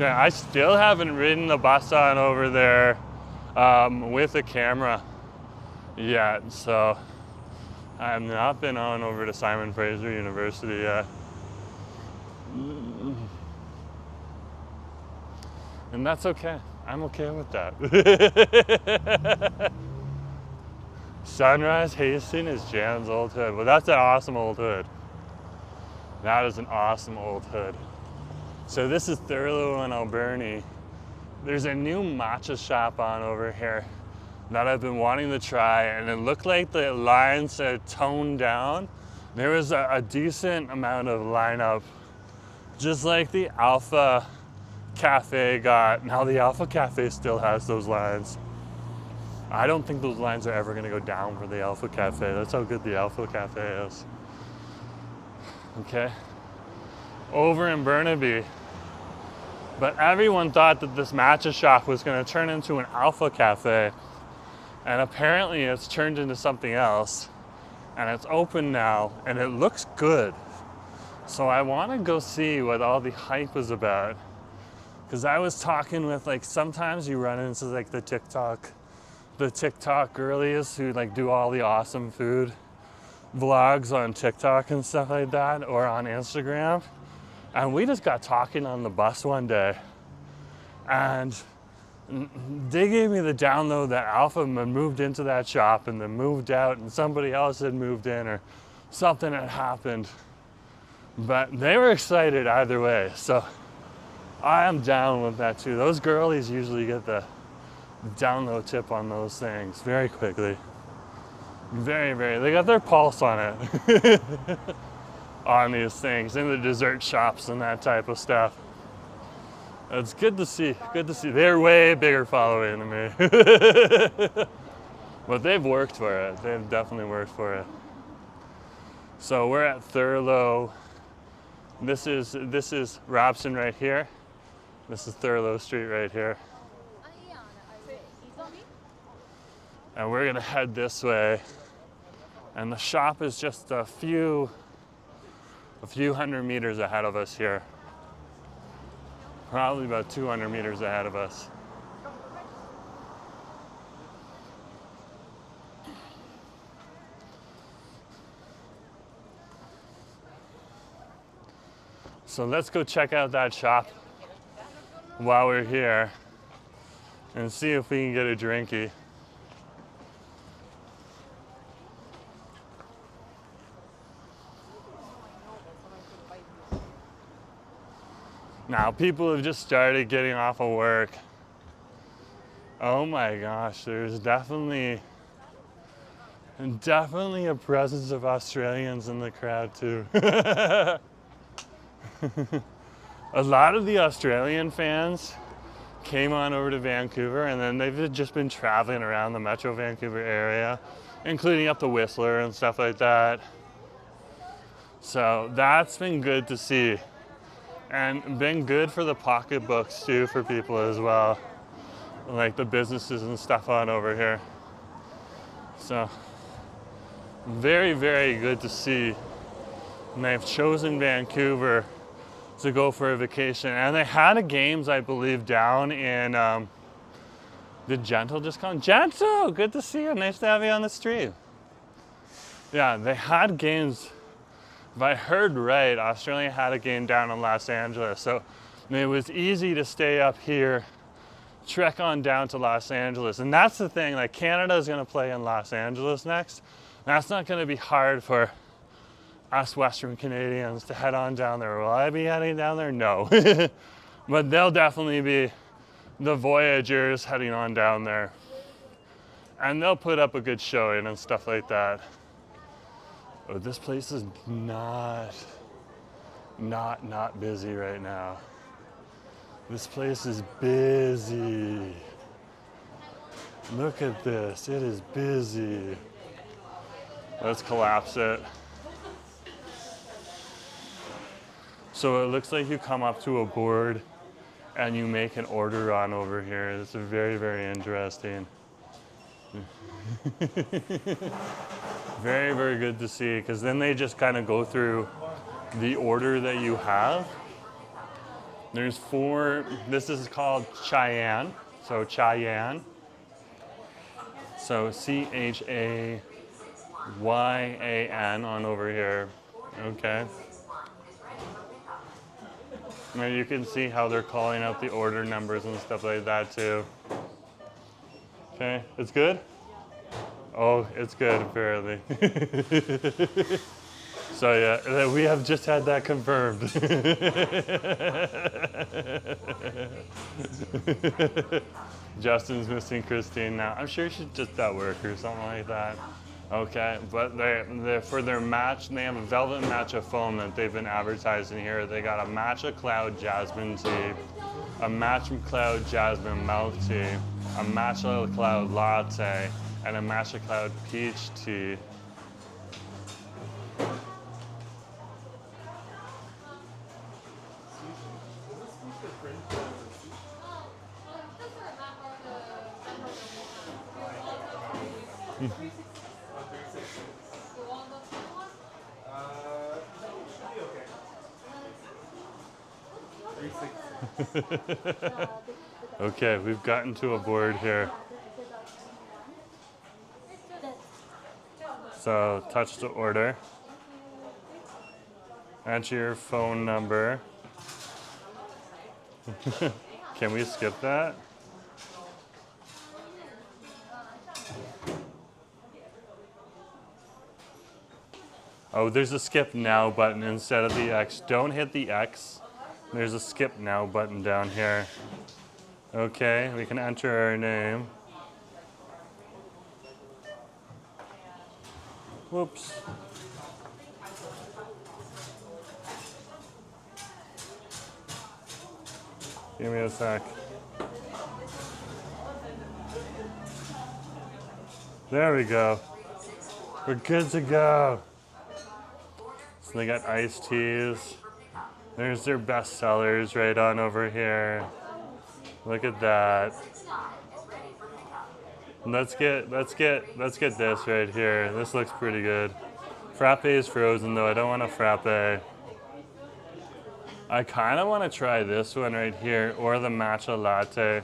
I still haven't ridden the bus on over there with a camera yet, so I have not been on over to Simon Fraser University yet. And that's okay. I'm okay with that. Sunrise Hastings is Jan's old hood. Well, that's an awesome old hood. That is an awesome old hood. So this is Thurlow and Alberni. There's a new matcha shop on over here that I've been wanting to try, and it looked like the lines had toned down. There was a decent amount of lineup, just like the Alpha Cafe got. Now the Alpha Cafe still has those lines. I don't think those lines are ever gonna go down for the Alpha Cafe. That's how good the Alpha Cafe is. Okay, over in Burnaby. But everyone thought that this matcha shop was gonna turn into an Alpha Cafe, and apparently it's turned into something else, and it's open now, and it looks good. So I wanna go see what all the hype is about. Because I was talking with, like, sometimes you run into like the TikTok girlies who like do all the awesome food vlogs on TikTok and stuff like that, or on Instagram. And we just got talking on the bus one day, and they gave me the download that Alpha had moved into that shop and then moved out, and somebody else had moved in, or something had happened. But they were excited either way, so I am down with that too. Those girlies usually get the download tip on those things very quickly. They got their pulse on it. On these things, in the dessert shops and that type of stuff. It's good to see, They're way bigger following than me. But they've worked for it. They've definitely worked for it. So we're at Thurlow. This is Robson right here. This is Thurlow Street right here. And we're gonna head this way. And the shop is just a few hundred meters ahead of us here. Probably about 200 meters ahead of us. So let's go check out that shop while we're here and see if we can get a drinky. Now people have just started getting off of work. Oh my gosh, there's definitely a presence of Australians in the crowd too. A lot of the Australian fans came on over to Vancouver, and then they've just been traveling around the Metro Vancouver area, including up to Whistler and stuff like that. So that's been good to see. And been good for the pocketbooks too, for people as well. Like the businesses and stuff on over here. So, very, very good to see. And they've chosen Vancouver to go for a vacation. And they had a games, I believe, down in Did Gentle just come? Gentle, good to see you. Nice to have you on the stream. Yeah, they had games. If I heard right, Australia had a game down in Los Angeles. So it was easy to stay up here, trek on down to Los Angeles. And that's the thing, like Canada is gonna play in Los Angeles next. That's not gonna be hard for us Western Canadians to head on down there. Will I be heading down there? No. But they'll definitely be the Voyagers heading on down there. And they'll put up a good showing and stuff like that. Oh, this place is not busy right now. This place is busy. Look at this, it is busy. Let's collapse it. So it looks like you come up to a board and you make an order on over here. It's very, very interesting. Very, very good to see, because then they just kind of go through the order that you have. There's 4, this is called Chayan, so Chayan. So C-H-A-Y-A-N on over here, okay? And you can see how they're calling out the order numbers and stuff like that too. Okay, it's good? Oh, it's good, apparently. So yeah, we have just had that confirmed. Justin's missing Christine now. I'm sure she's just at work or something like that. Okay, but for their match, they have a velvet matcha foam that they've been advertising here. They got a matcha cloud jasmine tea, a matcha cloud jasmine milk tea, a matcha cloud latte, and a matcha cloud peach tea. Okay, we've gotten to a board here. So touch to order. Enter your phone number. Can we skip that? Oh, there's a skip now button instead of the X. Don't hit the X. There's a skip now button down here. Okay, we can enter our name. Whoops. Give me a sec. There we go. We're good to go. So they got iced teas. There's their best sellers right on over here. Look at that. Let's get this right here. This looks pretty good. Frappe is frozen though. I don't want a frappe. I kind of want to try this one right here or the matcha latte.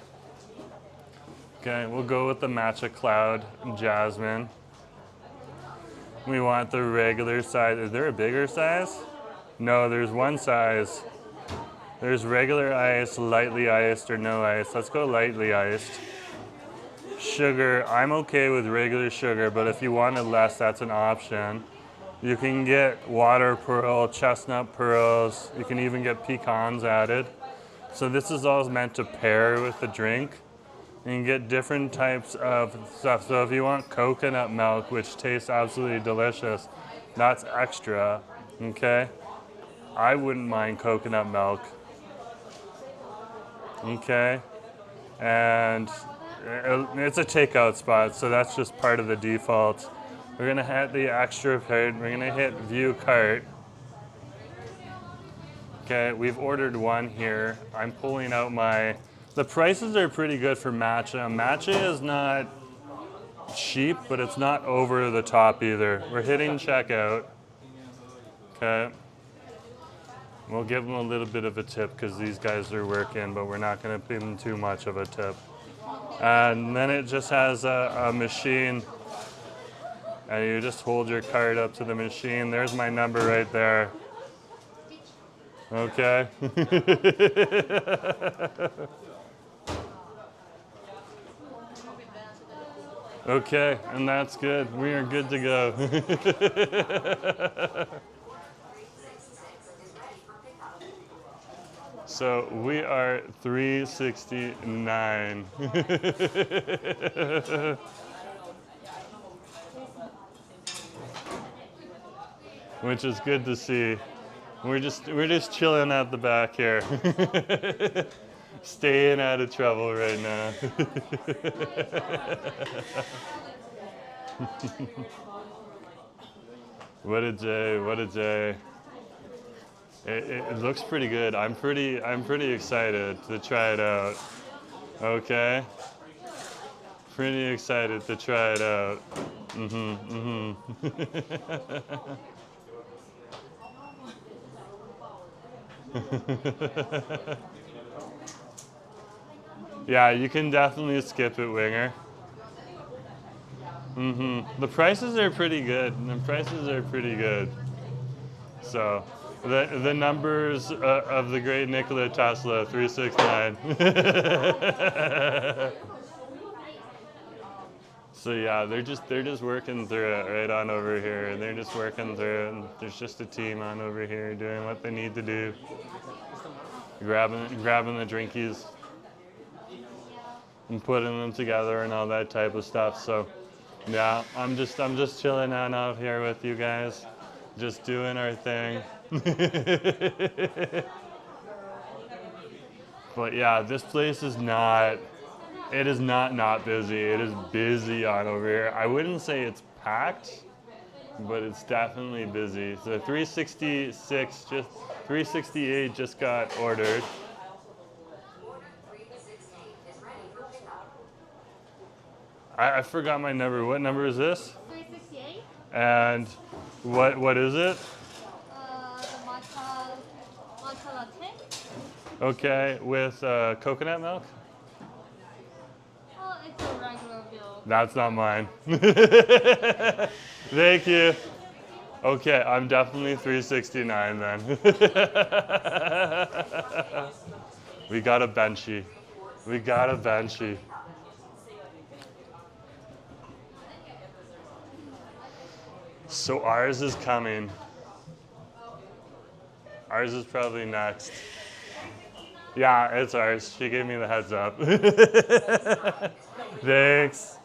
Okay, we'll go with the matcha cloud jasmine. We want the regular size. Is there a bigger size? No, there's one size. There's regular ice, lightly iced, or no ice. Let's go lightly iced. Sugar, I'm okay with regular sugar, but if you wanted less, that's an option. You can get water pearl, chestnut pearls. You can even get pecans added. So this is all meant to pair with the drink. You can get different types of stuff. So if you want coconut milk, which tastes absolutely delicious, that's extra, okay? I wouldn't mind coconut milk. Okay, and it's a takeout spot, so that's just part of the default. We're gonna hit the extra card. We're gonna hit view cart. Okay, we've ordered one here. I'm pulling out my, the prices are pretty good for matcha. Matcha is not cheap, but it's not over the top either. We're hitting checkout. Okay. We'll give them a little bit of a tip because these guys are working, but we're not going to give them too much of a tip. And then it just has a machine, and you just hold your card up to the machine. There's my number right there. Okay. Okay, and that's good. We are good to go. So we are 369. Which is good to see. We're just chilling at the back here. Staying out of trouble right now. What a day, what a day. It looks pretty good. I'm pretty excited to try it out. Okay. Pretty excited to try it out. Yeah, you can definitely skip it, Winger. The prices are pretty good. The prices are pretty good. So, the numbers of the great Nikola Tesla, 369. So yeah, they're just working through it right on over here. They're just working through it. And there's just a team on over here doing what they need to do. Grabbing the drinkies and putting them together and all that type of stuff. So yeah, I'm just chilling out here with you guys, just doing our thing. But yeah, this place is not busy. It is busy on over here. I wouldn't say it's packed, but it's definitely busy. So 368 just got ordered. I forgot my number. What number is this? 368. And what is it? The matcha latte. Okay, with coconut milk? Oh, it's a regular bill. That's not mine. Thank you. Okay, I'm definitely 369 then. We got a benchy. We got a benchy. So ours is coming. Ours is probably next. Yeah, it's ours. She gave me the heads up. Thanks.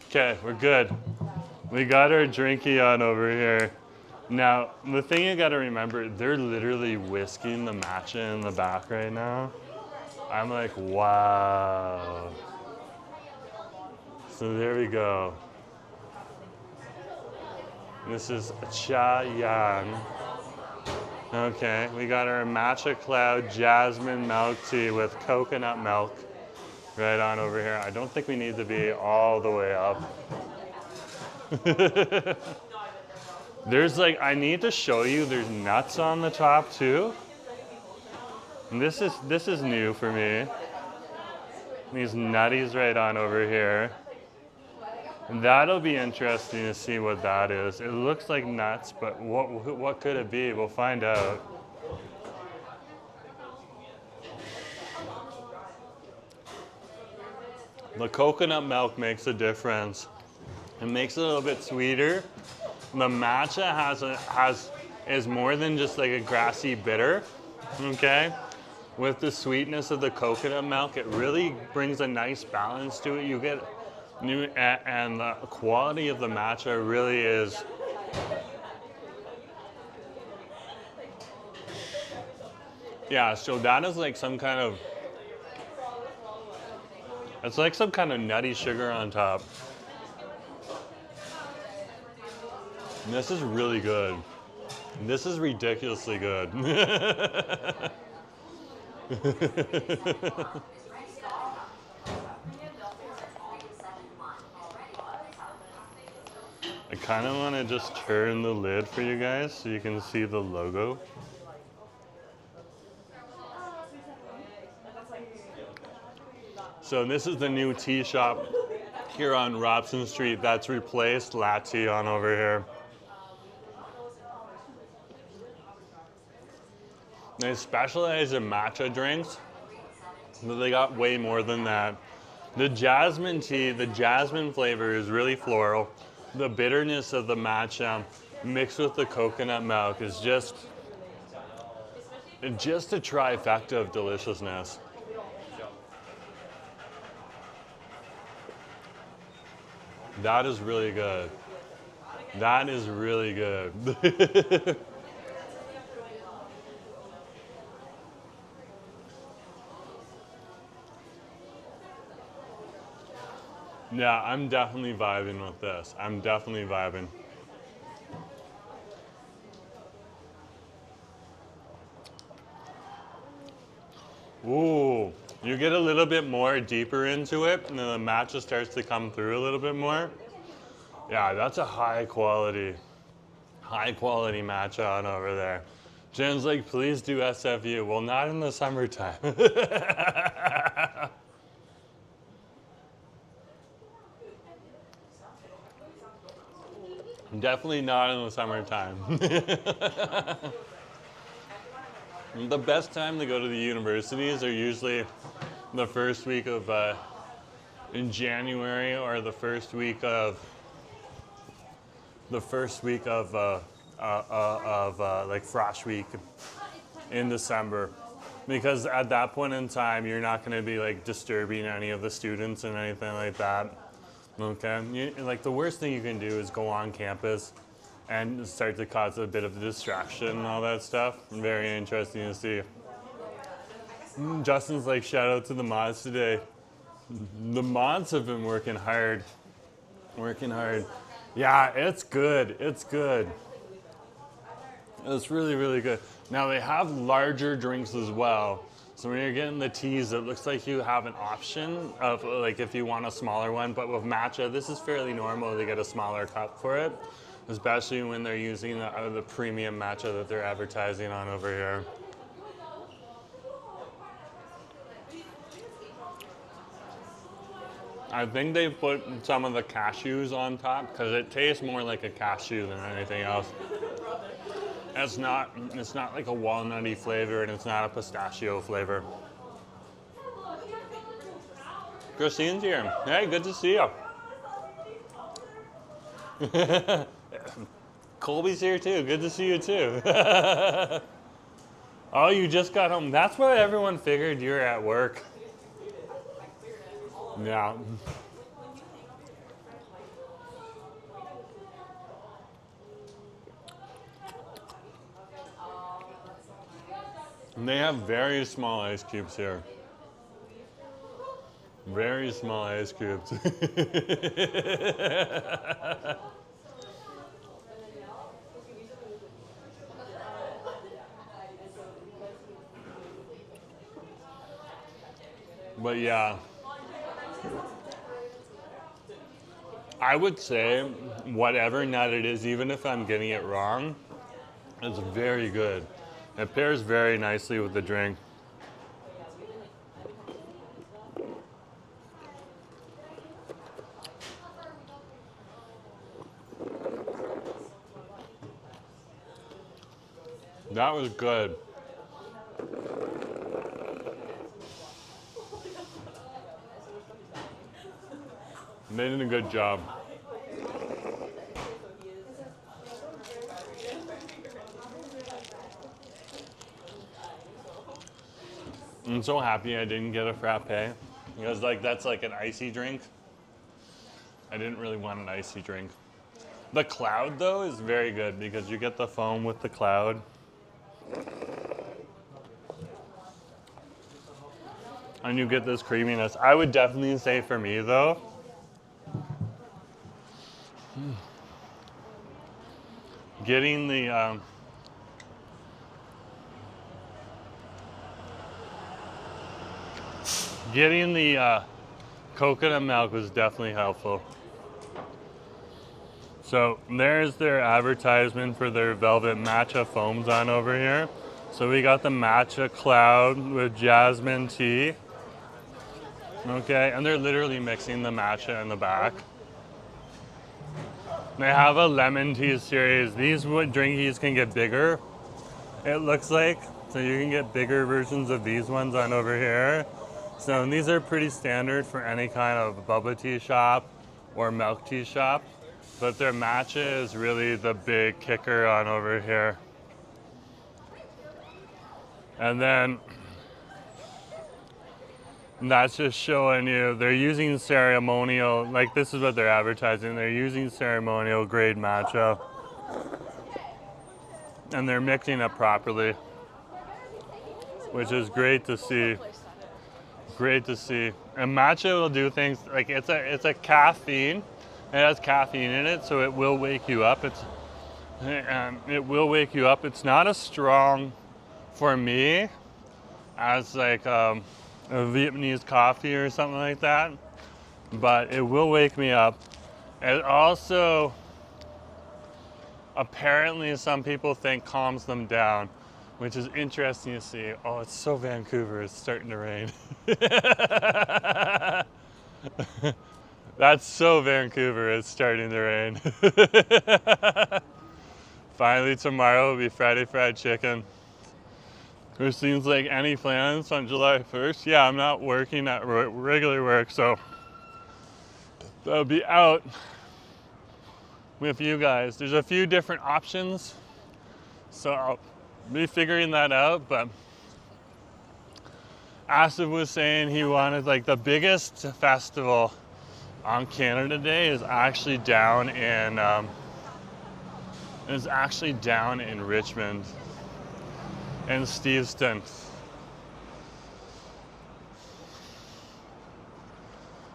Okay, we're good. We got our drinky on over here. Now, the thing you gotta remember, they're literally whisking the matcha in the back right now. I'm like, wow. So there we go. This is Chayan. Okay, we got our matcha cloud jasmine milk tea with coconut milk right on over here. I don't think we need to be all the way up. There's like, I need to show you, there's nuts on the top too. And this is new for me. These nutties right on over here. And that'll be interesting to see what that is. It looks like nuts, but what could it be? We'll find out. The coconut milk makes a difference. It makes it a little bit sweeter. The matcha is more than just like a grassy bitter, okay? With the sweetness of the coconut milk, it really brings a nice balance to it. You get new, and the quality of the matcha really is. Yeah, so that is like some kind of, it's like some kind of nutty sugar on top. And this is really good. This is ridiculously good. I kind of want to just turn the lid for you guys so you can see the logo. So this is the new tea shop here on Robson Street that's replaced Latte on over here. They specialize in matcha drinks, but they got way more than that. The jasmine tea, the jasmine flavor is really floral. The bitterness of the matcha mixed with the coconut milk is just a trifecta of deliciousness. That is really good. That is really good. Yeah, I'm definitely vibing with this. I'm definitely vibing. Ooh, you get a little bit more deeper into it, and then the matcha starts to come through a little bit more. Yeah, that's a high quality matcha on over there. Jen's like, please do SFU. Well, not in the summertime. Definitely not in the summertime. The best time to go to the universities are usually the first week of in January or the first week of like Frost Week in December, because at that point in time you're not going to be like disturbing any of the students and anything like that. Okay, like the worst thing you can do is go on campus and start to cause a bit of a distraction and all that stuff. Very interesting to see. Justin's like, shout out to the mods today. The mods have been working hard. Yeah, it's good. It's good. It's really, really good. Now they have larger drinks as well. So when you're getting the teas, it looks like you have an option of like if you want a smaller one, but with matcha, this is fairly normal to get a smaller cup for it, especially when they're using the premium matcha that they're advertising on over here. I think they put some of the cashews on top because it tastes more like a cashew than anything else. It's not like a walnutty flavor, and it's not a pistachio flavor. Christine's here. Hey, good to see you. Colby's here too. Good to see you too. Oh, you just got home. That's why everyone figured you're at work. Yeah. And they have very small ice cubes here. Very small ice cubes. But yeah, I would say whatever nut it is, even if I'm getting it wrong, it's very good. It pairs very nicely with the drink. That was good. They did a good job. I'm so happy I didn't get a frappe because that's like an icy drink. I didn't really want an icy drink. The cloud though is very good because you get the foam with the cloud. And you get this creaminess. I would definitely say for me though, getting the coconut milk was definitely helpful. So there's their advertisement for their velvet matcha foams on over here. So we got the matcha cloud with jasmine tea. Okay, and they're literally mixing the matcha in the back. They have a lemon tea series. These drinkies can get bigger, it looks like. So you can get bigger versions of these ones on over here. So these are pretty standard for any kind of bubble tea shop or milk tea shop. But their matcha is really the big kicker on over here. And then that's just showing you they're using ceremonial, like this is what they're advertising. They're using ceremonial grade matcha. And they're mixing it properly, which is great to see. Great to see. And matcha will do things like it's a caffeine. It has caffeine in it, so it will wake you up. It will wake you up. It's not as strong for me as like a Vietnamese coffee or something like that, but it will wake me up. It also, apparently some people think calms them down, which is interesting to see. Oh, it's so Vancouver, it's starting to rain. That's so Vancouver, it's starting to rain. Finally tomorrow will be Friday Fried Chicken. There seems like any plans on July 1st. Yeah, I'm not working at regular work, so I'll be out with you guys. There's a few different options, so I'll be figuring that out, but Asif was saying he wanted like the biggest festival on Canada Day is actually down in Richmond and Steveston.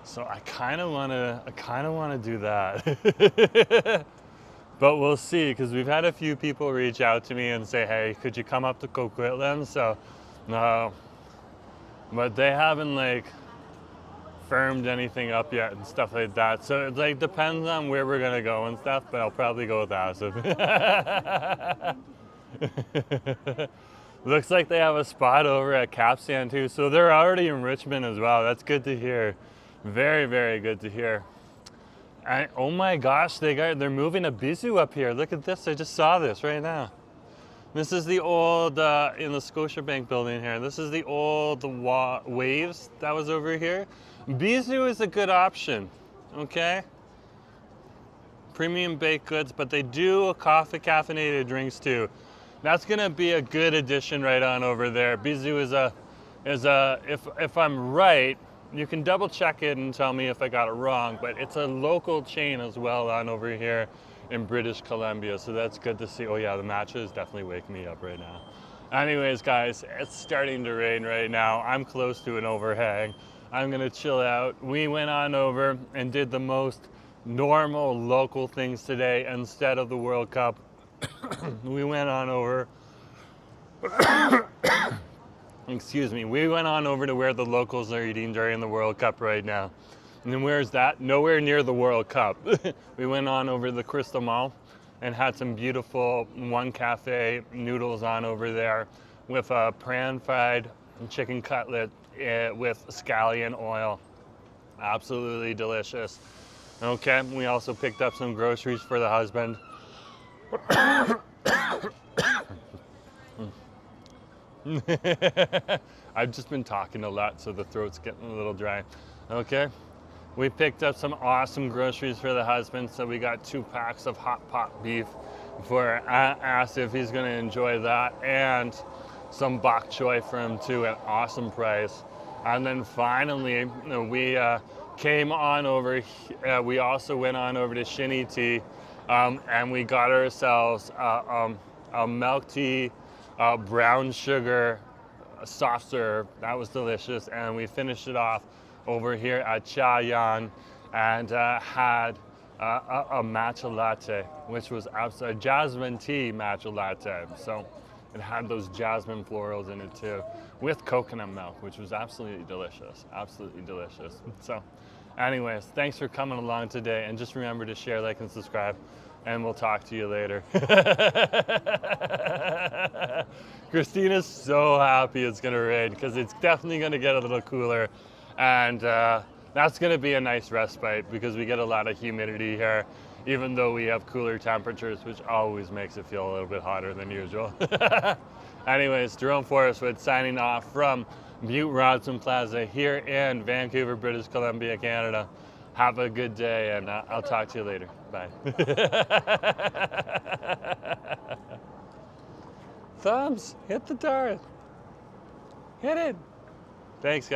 So I kind of want to do that. But we'll see, because we've had a few people reach out to me and say, hey, could you come up to Coquitlam? So no, but they haven't like firmed anything up yet and stuff like that. So it like depends on where we're gonna go and stuff, but I'll probably go with Asif. Looks like they have a spot over at Capstan too, so they're already in Richmond as well. That's good to hear. Very, very good to hear. And oh my gosh, they're moving a Bisou up here. Look at this, I just saw this right now. This is the old, in the Scotiabank building here, this is the old Waves that was over here. Bisou is a good option, okay? Premium baked goods, but they do coffee caffeinated drinks too. That's gonna be a good addition right on over there. Bisou is if I'm right, you can double check it and tell me if I got it wrong, but it's a local chain as well on over here in British Columbia, so that's good to see. Oh yeah, the matcha is definitely waking me up right now. Anyways, guys, it's starting to rain right now. I'm close to an overhang. I'm gonna chill out. We went on over and did the most normal local things today instead of the World Cup. We went on over, excuse me, we went on over to where the locals are eating during the World Cup right now. And then where's that? Nowhere near the World Cup. We went on over to the Crystal Mall and had some beautiful One Cafe noodles on over there with a pan-fried chicken cutlet with scallion oil. Absolutely delicious. Okay, we also picked up some groceries for the husband. I've just been talking a lot, so the throat's getting a little dry. Okay, we picked up some awesome groceries for the husband. So we got 2 packs of hot pot beef for Asif. He's gonna enjoy that, and some bok choy for him too at awesome price. And then finally, we came on over. We also went on over to Shinny Tea, and we got ourselves a milk tea, brown sugar, soft serve. That was delicious. And we finished it off over here at Chayan and had a matcha latte, which was absolutely jasmine tea matcha latte. So it had those jasmine florals in it too, with coconut milk, which was absolutely delicious, absolutely delicious. So Anyways, thanks for coming along today, and just remember to share, like, and subscribe, and we'll talk to you later. Christina's so happy it's gonna rain because it's definitely gonna get a little cooler, and that's gonna be a nice respite because we get a lot of humidity here, even though we have cooler temperatures, which always makes it feel a little bit hotter than usual. Anyways, Jerome Forestwood signing off from Mute Robson Plaza here in Vancouver, British Columbia, Canada. Have a good day, and I'll talk to you later. Bye. Thumbs, hit the dart. Hit it. Thanks, guys.